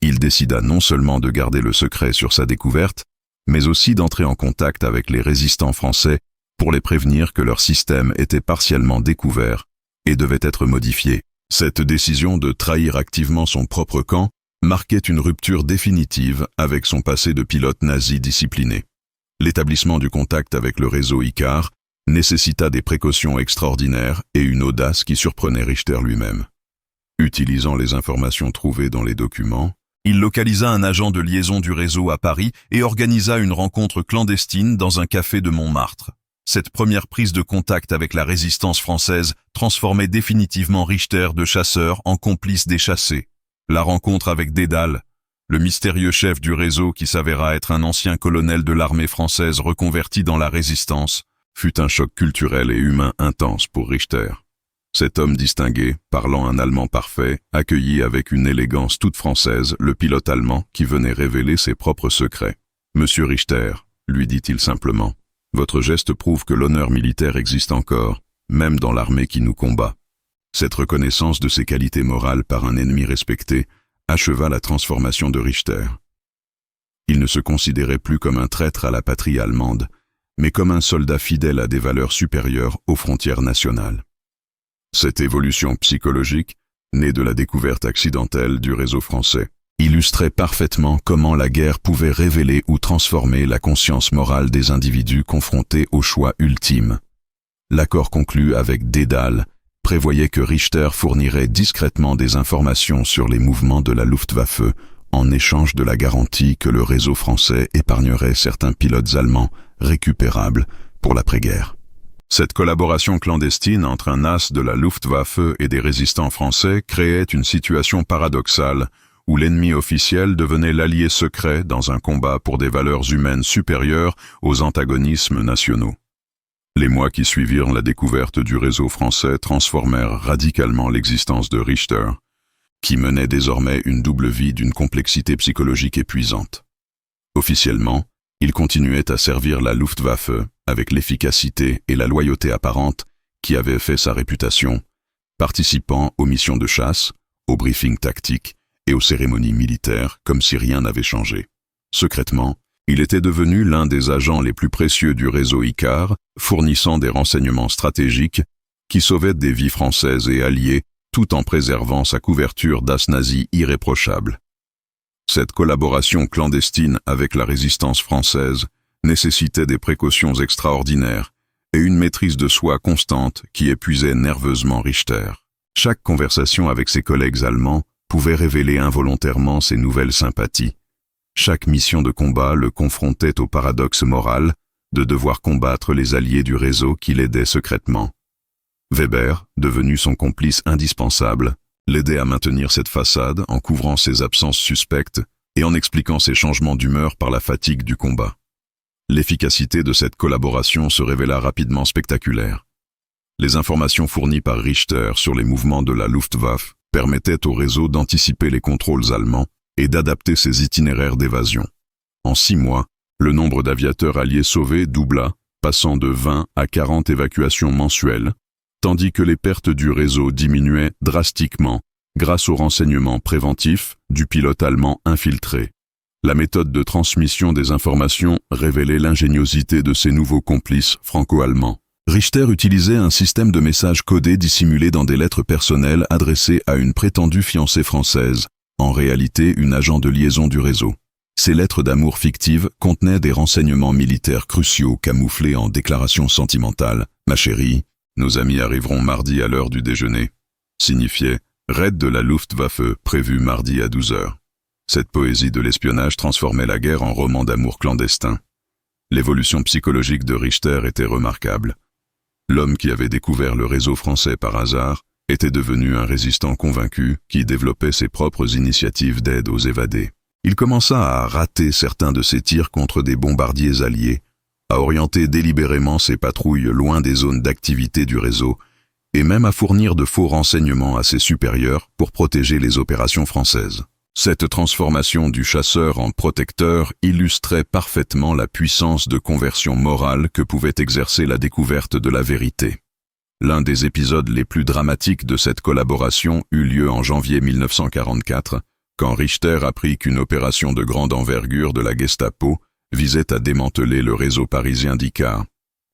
Il décida non seulement de garder le secret sur sa découverte, mais aussi d'entrer en contact avec les résistants français pour les prévenir que leur système était partiellement découvert et devait être modifiée. Cette décision de trahir activement son propre camp marquait une rupture définitive avec son passé de pilote nazi discipliné. L'établissement du contact avec le réseau Icare nécessita des précautions extraordinaires et une audace qui surprenait Richter lui-même. Utilisant les informations trouvées dans les documents, il localisa un agent de liaison du réseau à Paris et organisa une rencontre clandestine dans un café de Montmartre. Cette première prise de contact avec la résistance française transformait définitivement Richter de chasseur en complice des chassés. La rencontre avec Dédale, le mystérieux chef du réseau qui s'avéra être un ancien colonel de l'armée française reconverti dans la résistance, fut un choc culturel et humain intense pour Richter. Cet homme distingué, parlant un allemand parfait, accueillit avec une élégance toute française le pilote allemand qui venait révéler ses propres secrets. « Monsieur Richter », lui dit-il simplement, « votre geste prouve que l'honneur militaire existe encore, même dans l'armée qui nous combat. » Cette reconnaissance de ses qualités morales par un ennemi respecté acheva la transformation de Richter. Il ne se considérait plus comme un traître à la patrie allemande, mais comme un soldat fidèle à des valeurs supérieures aux frontières nationales. Cette évolution psychologique, née de la découverte accidentelle du réseau français, illustrait parfaitement comment la guerre pouvait révéler ou transformer la conscience morale des individus confrontés au choix ultime. L'accord conclu avec Dédale prévoyait que Richter fournirait discrètement des informations sur les mouvements de la Luftwaffe en échange de la garantie que le réseau français épargnerait certains pilotes allemands récupérables pour l'après-guerre. Cette collaboration clandestine entre un as de la Luftwaffe et des résistants français créait une situation paradoxale où l'ennemi officiel devenait l'allié secret dans un combat pour des valeurs humaines supérieures aux antagonismes nationaux. Les mois qui suivirent la découverte du réseau français transformèrent radicalement l'existence de Richter, qui menait désormais une double vie d'une complexité psychologique épuisante. Officiellement, il continuait à servir la Luftwaffe avec l'efficacité et la loyauté apparente qui avaient fait sa réputation, participant aux missions de chasse, aux briefings tactiques et aux cérémonies militaires comme si rien n'avait changé. Secrètement, il était devenu l'un des agents les plus précieux du réseau Icare, fournissant des renseignements stratégiques qui sauvaient des vies françaises et alliées tout en préservant sa couverture d'as nazis irréprochable. Cette collaboration clandestine avec la résistance française nécessitait des précautions extraordinaires et une maîtrise de soi constante qui épuisait nerveusement Richter. Chaque conversation avec ses collègues allemands pouvait révéler involontairement ses nouvelles sympathies. Chaque mission de combat le confrontait au paradoxe moral de devoir combattre les alliés du réseau qui l'aidaient secrètement. Weber, devenu son complice indispensable, l'aidait à maintenir cette façade en couvrant ses absences suspectes et en expliquant ses changements d'humeur par la fatigue du combat. L'efficacité de cette collaboration se révéla rapidement spectaculaire. Les informations fournies par Richter sur les mouvements de la Luftwaffe permettaient au réseau d'anticiper les contrôles allemands et d'adapter ses itinéraires d'évasion. En 6 mois, le nombre d'aviateurs alliés sauvés doubla, passant de 20 à 40 évacuations mensuelles, tandis que les pertes du réseau diminuaient drastiquement grâce au renseignement préventif du pilote allemand infiltré. La méthode de transmission des informations révélait l'ingéniosité de ces nouveaux complices franco-allemands. Richter utilisait un système de messages codés dissimulés dans des lettres personnelles adressées à une prétendue fiancée française, en réalité une agent de liaison du réseau. Ces lettres d'amour fictives contenaient des renseignements militaires cruciaux camouflés en déclarations sentimentales. « Ma chérie, nos amis arriveront mardi à l'heure du déjeuner » signifiait « Raid de la Luftwaffe prévu mardi à 12 heures ». Cette poésie de l'espionnage transformait la guerre en roman d'amour clandestin. L'évolution psychologique de Richter était remarquable. L'homme qui avait découvert le réseau français par hasard était devenu un résistant convaincu qui développait ses propres initiatives d'aide aux évadés. Il commença à rater certains de ses tirs contre des bombardiers alliés, à orienter délibérément ses patrouilles loin des zones d'activité du réseau, et même à fournir de faux renseignements à ses supérieurs pour protéger les opérations françaises. Cette transformation du chasseur en protecteur illustrait parfaitement la puissance de conversion morale que pouvait exercer la découverte de la vérité. L'un des épisodes les plus dramatiques de cette collaboration eut lieu en janvier 1944, quand Richter apprit qu'une opération de grande envergure de la Gestapo visait à démanteler le réseau parisien d'Icare.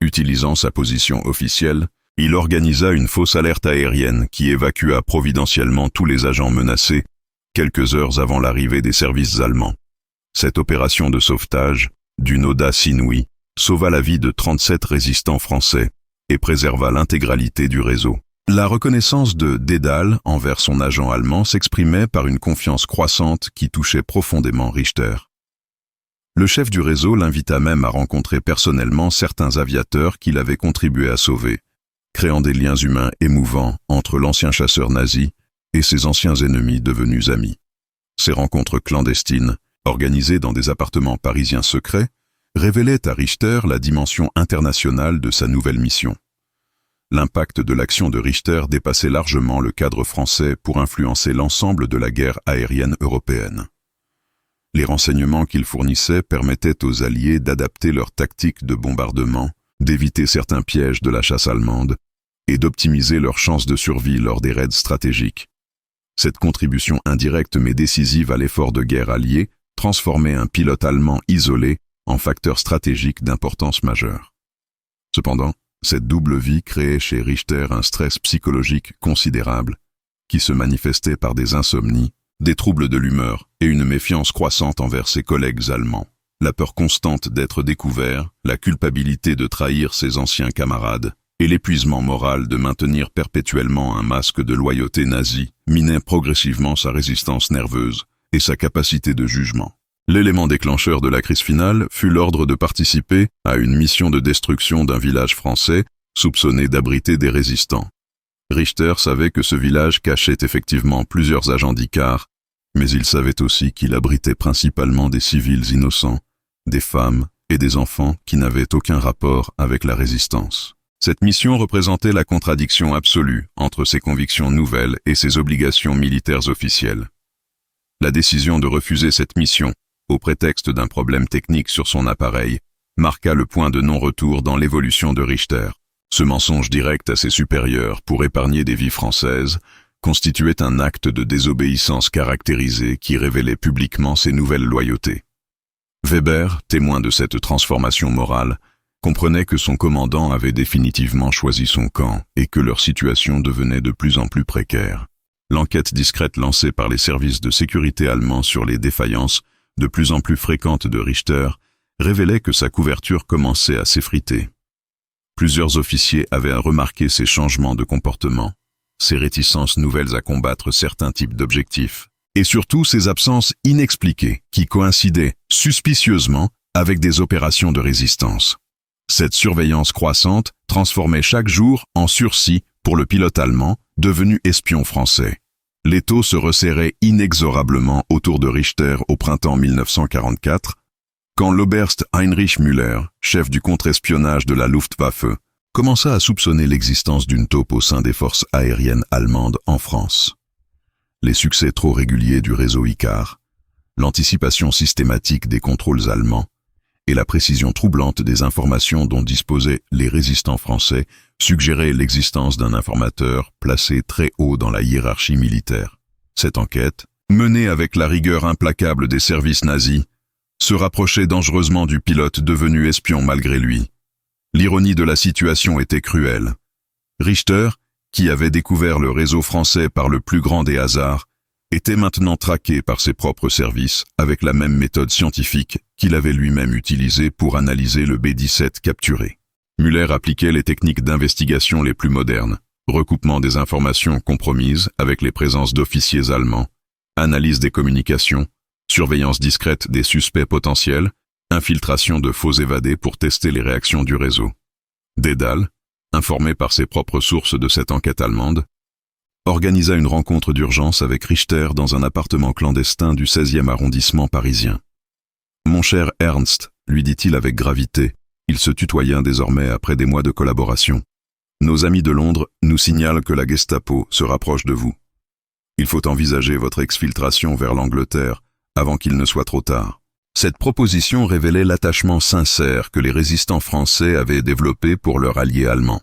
Utilisant sa position officielle, Il organisa une fausse alerte aérienne qui évacua providentiellement tous les agents menacés quelques heures avant l'arrivée des services allemands. Cette opération de sauvetage, d'une audace inouïe, sauva la vie de 37 résistants français et préserva l'intégralité du réseau. La reconnaissance de Dédale envers son agent allemand s'exprimait par une confiance croissante qui touchait profondément Richter. Le chef du réseau l'invita même à rencontrer personnellement certains aviateurs qu'il avait contribué à sauver, créant des liens humains émouvants entre l'ancien chasseur nazi et ses anciens ennemis devenus amis. Ces rencontres clandestines, organisées dans des appartements parisiens secrets, révélaient à Richter la dimension internationale de sa nouvelle mission. L'impact de l'action de Richter dépassait largement le cadre français pour influencer l'ensemble de la guerre aérienne européenne. Les renseignements qu'il fournissait permettaient aux Alliés d'adapter leurs tactiques de bombardement, d'éviter certains pièges de la chasse allemande et d'optimiser leurs chances de survie lors des raids stratégiques. Cette contribution indirecte mais décisive à l'effort de guerre allié transformait un pilote allemand isolé en facteur stratégique d'importance majeure. Cependant, cette double vie créait chez Richter un stress psychologique considérable, qui se manifestait par des insomnies, des troubles de l'humeur et une méfiance croissante envers ses collègues allemands. La peur constante d'être découvert, la culpabilité de trahir ses anciens camarades et l'épuisement moral de maintenir perpétuellement un masque de loyauté nazie minaient progressivement sa résistance nerveuse et sa capacité de jugement. L'élément déclencheur de la crise finale fut l'ordre de participer à une mission de destruction d'un village français soupçonné d'abriter des résistants. Richter savait que ce village cachait effectivement plusieurs agents d'ICAR, mais il savait aussi qu'il abritait principalement des civils innocents, des femmes et des enfants qui n'avaient aucun rapport avec la résistance. Cette mission représentait la contradiction absolue entre ses convictions nouvelles et ses obligations militaires officielles. La décision de refuser cette mission, au prétexte d'un problème technique sur son appareil, marqua le point de non-retour dans l'évolution de Richter. Ce mensonge direct à ses supérieurs pour épargner des vies françaises constituait un acte de désobéissance caractérisé qui révélait publiquement ses nouvelles loyautés. Weber, témoin de cette transformation morale, comprenait que son commandant avait définitivement choisi son camp et que leur situation devenait de plus en plus précaire. L'enquête discrète lancée par les services de sécurité allemands sur les défaillances, de plus en plus fréquentes de Richter, révélait que sa couverture commençait à s'effriter. Plusieurs officiers avaient remarqué ces changements de comportement, ces réticences nouvelles à combattre certains types d'objectifs, et surtout ces absences inexpliquées qui coïncidaient suspicieusement avec des opérations de résistance. Cette surveillance croissante transformait chaque jour en sursis pour le pilote allemand, devenu espion français. L'étau se resserrait inexorablement autour de Richter au printemps 1944, quand l'Oberst Heinrich Müller, chef du contre-espionnage de la Luftwaffe, commença à soupçonner l'existence d'une taupe au sein des forces aériennes allemandes en France. Les succès trop réguliers du réseau ICAR, l'anticipation systématique des contrôles allemands et la précision troublante des informations dont disposaient les résistants français suggéraient l'existence d'un informateur placé très haut dans la hiérarchie militaire. Cette enquête, menée avec la rigueur implacable des services nazis, se rapprochait dangereusement du pilote devenu espion malgré lui. L'ironie de la situation était cruelle. Richter, qui avait découvert le réseau français par le plus grand des hasards, était maintenant traqué par ses propres services avec la même méthode scientifique qu'il avait lui-même utilisée pour analyser le B-17 capturé. Müller appliquait les techniques d'investigation les plus modernes, recoupement des informations compromises avec les présences d'officiers allemands, analyse des communications, surveillance discrète des suspects potentiels, infiltration de faux évadés pour tester les réactions du réseau. Dédale, informé par ses propres sources de cette enquête allemande, organisa une rencontre d'urgence avec Richter dans un appartement clandestin du 16e arrondissement parisien. « Mon cher Ernst », lui dit-il avec gravité, il se tutoya désormais après des mois de collaboration. « Nos amis de Londres nous signalent que la Gestapo se rapproche de vous. Il faut envisager votre exfiltration vers l'Angleterre avant qu'il ne soit trop tard. » Cette proposition révélait l'attachement sincère que les résistants français avaient développé pour leur allié allemand.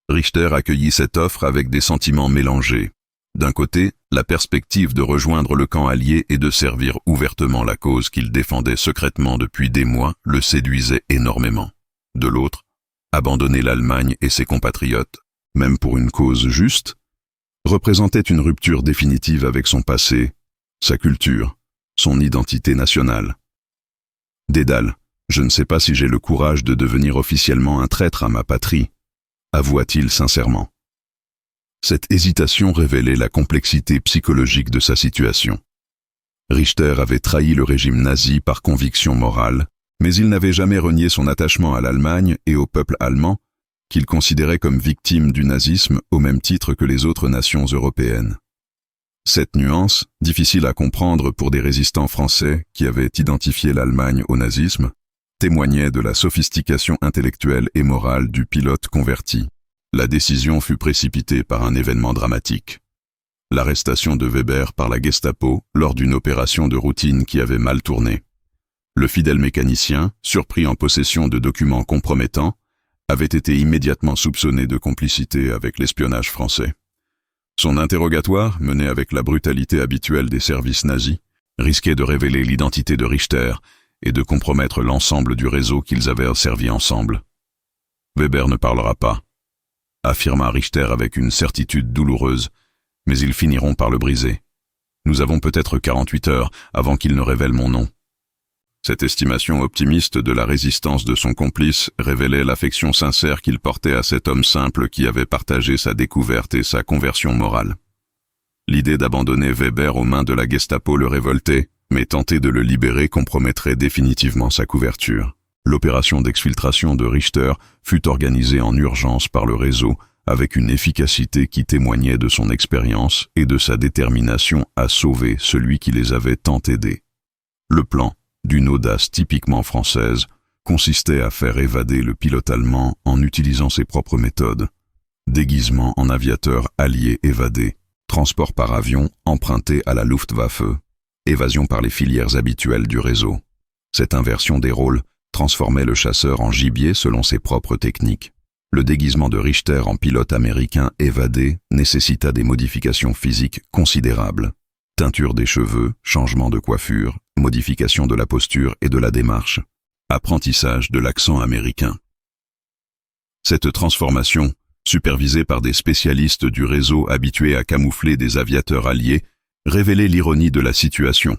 Richter accueillit cette offre avec des sentiments mélangés. D'un côté, la perspective de rejoindre le camp allié et de servir ouvertement la cause qu'il défendait secrètement depuis des mois le séduisait énormément. De l'autre, abandonner l'Allemagne et ses compatriotes, même pour une cause juste, représentait une rupture définitive avec son passé, sa culture, son identité nationale. Dédale, je ne sais pas si j'ai le courage de devenir officiellement un traître à ma patrie, avoua-t-il sincèrement. Cette hésitation révélait la complexité psychologique de sa situation. Richter avait trahi le régime nazi par conviction morale, mais il n'avait jamais renié son attachement à l'Allemagne et au peuple allemand, qu'il considérait comme victime du nazisme au même titre que les autres nations européennes. Cette nuance, difficile à comprendre pour des résistants français qui avaient identifié l'Allemagne au nazisme, témoignait de la sophistication intellectuelle et morale du pilote converti. La décision fut précipitée par un événement dramatique. L'arrestation de Weber par la Gestapo lors d'une opération de routine qui avait mal tourné. Le fidèle mécanicien, surpris en possession de documents compromettants, avait été immédiatement soupçonné de complicité avec l'espionnage français. Son interrogatoire, mené avec la brutalité habituelle des services nazis, risquait de révéler l'identité de Richter et de compromettre l'ensemble du réseau qu'ils avaient servi ensemble. Weber ne parlera pas, affirma Richter avec une certitude douloureuse, mais ils finiront par le briser. Nous avons peut-être 48 heures avant qu'il ne révèle mon nom. Cette estimation optimiste de la résistance de son complice révélait l'affection sincère qu'il portait à cet homme simple qui avait partagé sa découverte et sa conversion morale. L'idée d'abandonner Weber aux mains de la Gestapo le révoltait, mais tenter de le libérer compromettrait définitivement sa couverture. L'opération d'exfiltration de Richter fut organisée en urgence par le réseau avec une efficacité qui témoignait de son expérience et de sa détermination à sauver celui qui les avait tant aidés. Le plan, d'une audace typiquement française, consistait à faire évader le pilote allemand en utilisant ses propres méthodes. Déguisement en aviateur allié évadé, transport par avion emprunté à la Luftwaffe, évasion par les filières habituelles du réseau. Cette inversion des rôles transformait le chasseur en gibier selon ses propres techniques. Le déguisement de Richter en pilote américain évadé nécessita des modifications physiques considérables. Teinture des cheveux, changement de coiffure, modification de la posture et de la démarche, apprentissage de l'accent américain. Cette transformation, supervisée par des spécialistes du réseau habitués à camoufler des aviateurs alliés, révélait l'ironie de la situation.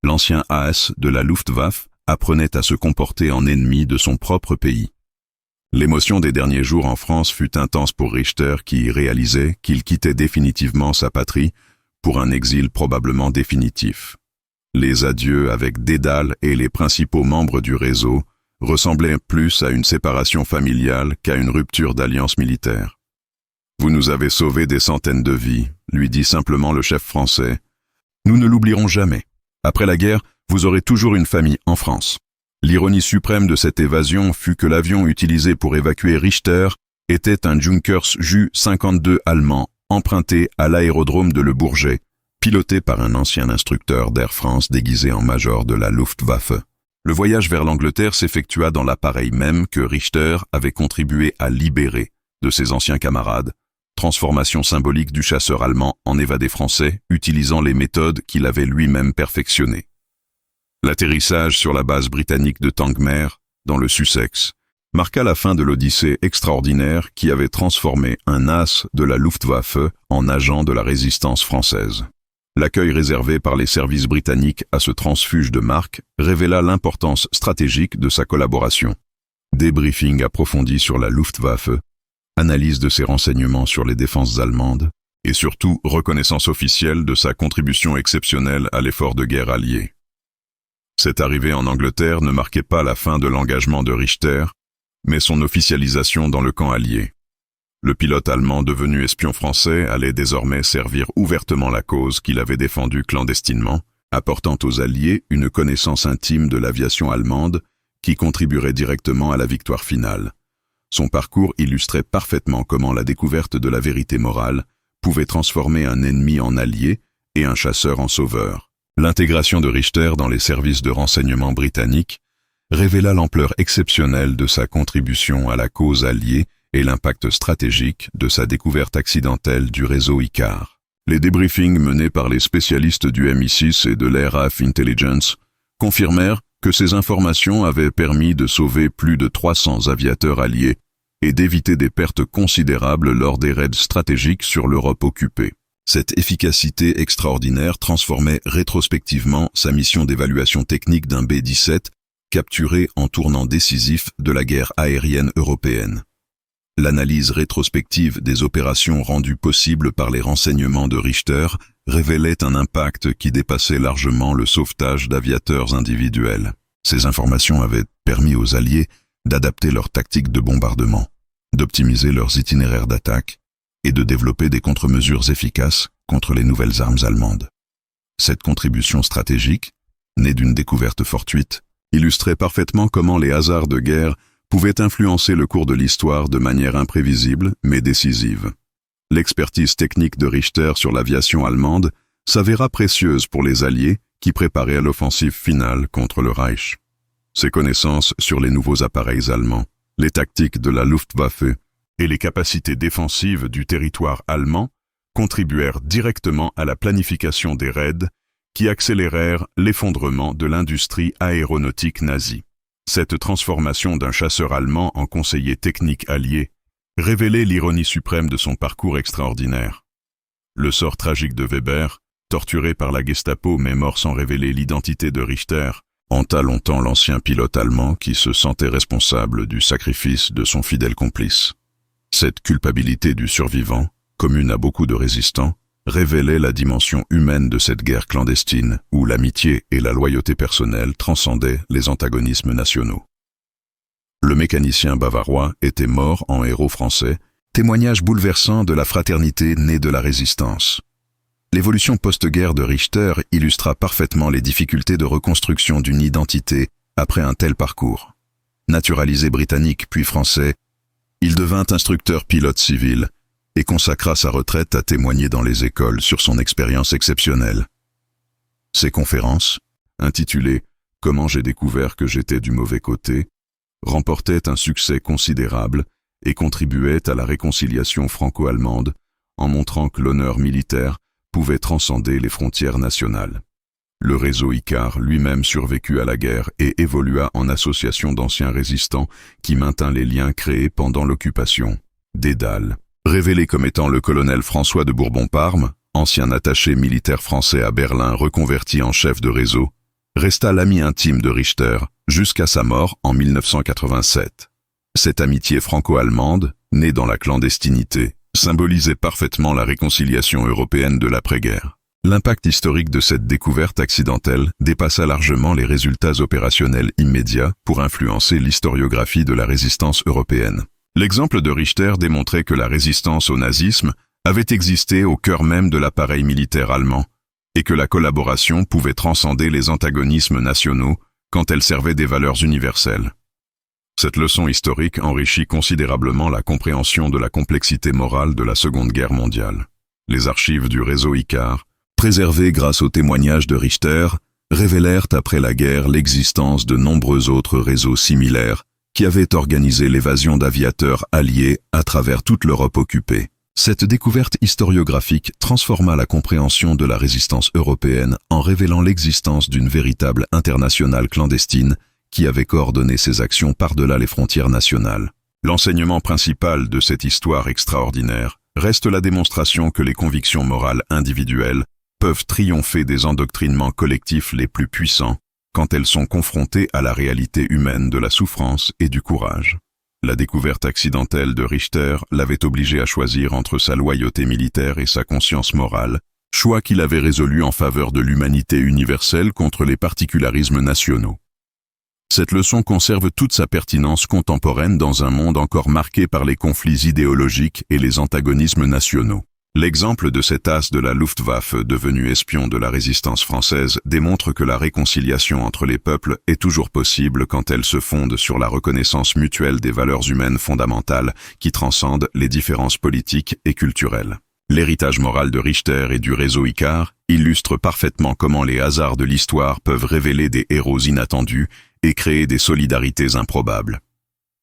L'ancien as de la Luftwaffe apprenait à se comporter en ennemi de son propre pays. L'émotion des derniers jours en France fut intense pour Richter qui réalisait qu'il quittait définitivement sa patrie pour un exil probablement définitif. Les adieux avec Dédale et les principaux membres du réseau ressemblaient plus à une séparation familiale qu'à une rupture d'alliance militaire. « Vous nous avez sauvé des centaines de vies », lui dit simplement le chef français. « Nous ne l'oublierons jamais. Après la guerre, vous aurez toujours une famille en France. » L'ironie suprême de cette évasion fut que l'avion utilisé pour évacuer Richter était un Junkers Ju-52 allemand, emprunté à l'aérodrome de Le Bourget, piloté par un ancien instructeur d'Air France déguisé en major de la Luftwaffe. Le voyage vers l'Angleterre s'effectua dans l'appareil même que Richter avait contribué à libérer de ses anciens camarades, transformation symbolique du chasseur allemand en évadé français utilisant les méthodes qu'il avait lui-même perfectionnées. L'atterrissage sur la base britannique de Tangmere, dans le Sussex, marqua la fin de l'odyssée extraordinaire qui avait transformé un as de la Luftwaffe en agent de la résistance française. L'accueil réservé par les services britanniques à ce transfuge de marque révéla l'importance stratégique de sa collaboration. Débriefing approfondi sur la Luftwaffe, analyse de ses renseignements sur les défenses allemandes, et surtout reconnaissance officielle de sa contribution exceptionnelle à l'effort de guerre allié. Cette arrivée en Angleterre ne marquait pas la fin de l'engagement de Richter, mais son officialisation dans le camp allié. Le pilote allemand devenu espion français allait désormais servir ouvertement la cause qu'il avait défendue clandestinement, apportant aux Alliés une connaissance intime de l'aviation allemande qui contribuerait directement à la victoire finale. Son parcours illustrait parfaitement comment la découverte de la vérité morale pouvait transformer un ennemi en allié et un chasseur en sauveur. L'intégration de Richter dans les services de renseignement britanniques révéla l'ampleur exceptionnelle de sa contribution à la cause alliée et l'impact stratégique de sa découverte accidentelle du réseau ICAR. Les débriefings menés par les spécialistes du MI6 et de l'Air AF Intelligence confirmèrent que ces informations avaient permis de sauver plus de 300 aviateurs alliés et d'éviter des pertes considérables lors des raids stratégiques sur l'Europe occupée. Cette efficacité extraordinaire transformait rétrospectivement sa mission d'évaluation technique d'un B-17, capturé en tournant décisif de la guerre aérienne européenne. L'analyse rétrospective des opérations rendues possibles par les renseignements de Richter révélait un impact qui dépassait largement le sauvetage d'aviateurs individuels. Ces informations avaient permis aux Alliés d'adapter leurs tactiques de bombardement, d'optimiser leurs itinéraires d'attaque et de développer des contre-mesures efficaces contre les nouvelles armes allemandes. Cette contribution stratégique, née d'une découverte fortuite, illustrait parfaitement comment les hasards de guerre pouvaient influencer le cours de l'histoire de manière imprévisible mais décisive. L'expertise technique de Richter sur l'aviation allemande s'avéra précieuse pour les Alliés qui préparaient l'offensive finale contre le Reich. Ses connaissances sur les nouveaux appareils allemands, les tactiques de la Luftwaffe et les capacités défensives du territoire allemand contribuèrent directement à la planification des raids qui accélérèrent l'effondrement de l'industrie aéronautique nazie. Cette transformation d'un chasseur allemand en conseiller technique allié révélait l'ironie suprême de son parcours extraordinaire. Le sort tragique de Weber, torturé par la Gestapo mais mort sans révéler l'identité de Richter, hanta longtemps l'ancien pilote allemand qui se sentait responsable du sacrifice de son fidèle complice. Cette culpabilité du survivant, commune à beaucoup de résistants, révélait la dimension humaine de cette guerre clandestine où l'amitié et la loyauté personnelle transcendaient les antagonismes nationaux. Le mécanicien bavarois était mort en héros français, témoignage bouleversant de la fraternité née de la résistance. L'évolution post-guerre de Richter illustra parfaitement les difficultés de reconstruction d'une identité après un tel parcours. Naturalisé britannique puis français, il devint instructeur pilote civil et consacra sa retraite à témoigner dans les écoles sur son expérience exceptionnelle. Ses conférences, intitulées « Comment j'ai découvert que j'étais du mauvais côté », remportaient un succès considérable et contribuaient à la réconciliation franco-allemande en montrant que l'honneur militaire pouvait transcender les frontières nationales. Le réseau Icare lui-même survécut à la guerre et évolua en association d'anciens résistants qui maintint les liens créés pendant l'occupation. Dédale, révélé comme étant le colonel François de Bourbon-Parme, ancien attaché militaire français à Berlin reconverti en chef de réseau, resta l'ami intime de Richter jusqu'à sa mort en 1987. Cette amitié franco-allemande, née dans la clandestinité, symbolisait parfaitement la réconciliation européenne de l'après-guerre. L'impact historique de cette découverte accidentelle dépassa largement les résultats opérationnels immédiats pour influencer l'historiographie de la résistance européenne. L'exemple de Richter démontrait que la résistance au nazisme avait existé au cœur même de l'appareil militaire allemand et que la collaboration pouvait transcender les antagonismes nationaux quand elle servait des valeurs universelles. Cette leçon historique enrichit considérablement la compréhension de la complexité morale de la Seconde Guerre mondiale. Les archives du réseau Icare, préservées grâce aux témoignages de Richter, révélèrent après la guerre l'existence de nombreux autres réseaux similaires qui avaient organisé l'évasion d'aviateurs alliés à travers toute l'Europe occupée. Cette découverte historiographique transforma la compréhension de la résistance européenne en révélant l'existence d'une véritable internationale clandestine qui avait coordonné ses actions par-delà les frontières nationales. L'enseignement principal de cette histoire extraordinaire reste la démonstration que les convictions morales individuelles peuvent triompher des endoctrinements collectifs les plus puissants quand elles sont confrontées à la réalité humaine de la souffrance et du courage. La découverte accidentelle de Richter l'avait obligé à choisir entre sa loyauté militaire et sa conscience morale, choix qu'il avait résolu en faveur de l'humanité universelle contre les particularismes nationaux. Cette leçon conserve toute sa pertinence contemporaine dans un monde encore marqué par les conflits idéologiques et les antagonismes nationaux. L'exemple de cet as de la Luftwaffe devenu espion de la résistance française démontre que la réconciliation entre les peuples est toujours possible quand elle se fonde sur la reconnaissance mutuelle des valeurs humaines fondamentales qui transcendent les différences politiques et culturelles. L'héritage moral de Richter et du réseau Icare illustre parfaitement comment les hasards de l'histoire peuvent révéler des héros inattendus et créer des solidarités improbables.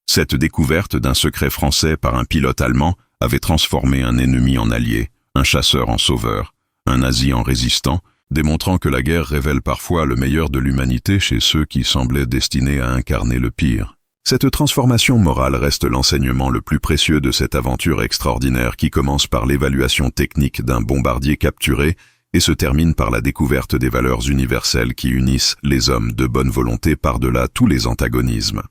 Cette découverte d'un secret français par un pilote allemand avait transformé un ennemi en allié, un chasseur en sauveur, un nazi en résistant, démontrant que la guerre révèle parfois le meilleur de l'humanité chez ceux qui semblaient destinés à incarner le pire. Cette transformation morale reste l'enseignement le plus précieux de cette aventure extraordinaire qui commence par l'évaluation technique d'un bombardier capturé et se termine par la découverte des valeurs universelles qui unissent les hommes de bonne volonté par-delà tous les antagonismes.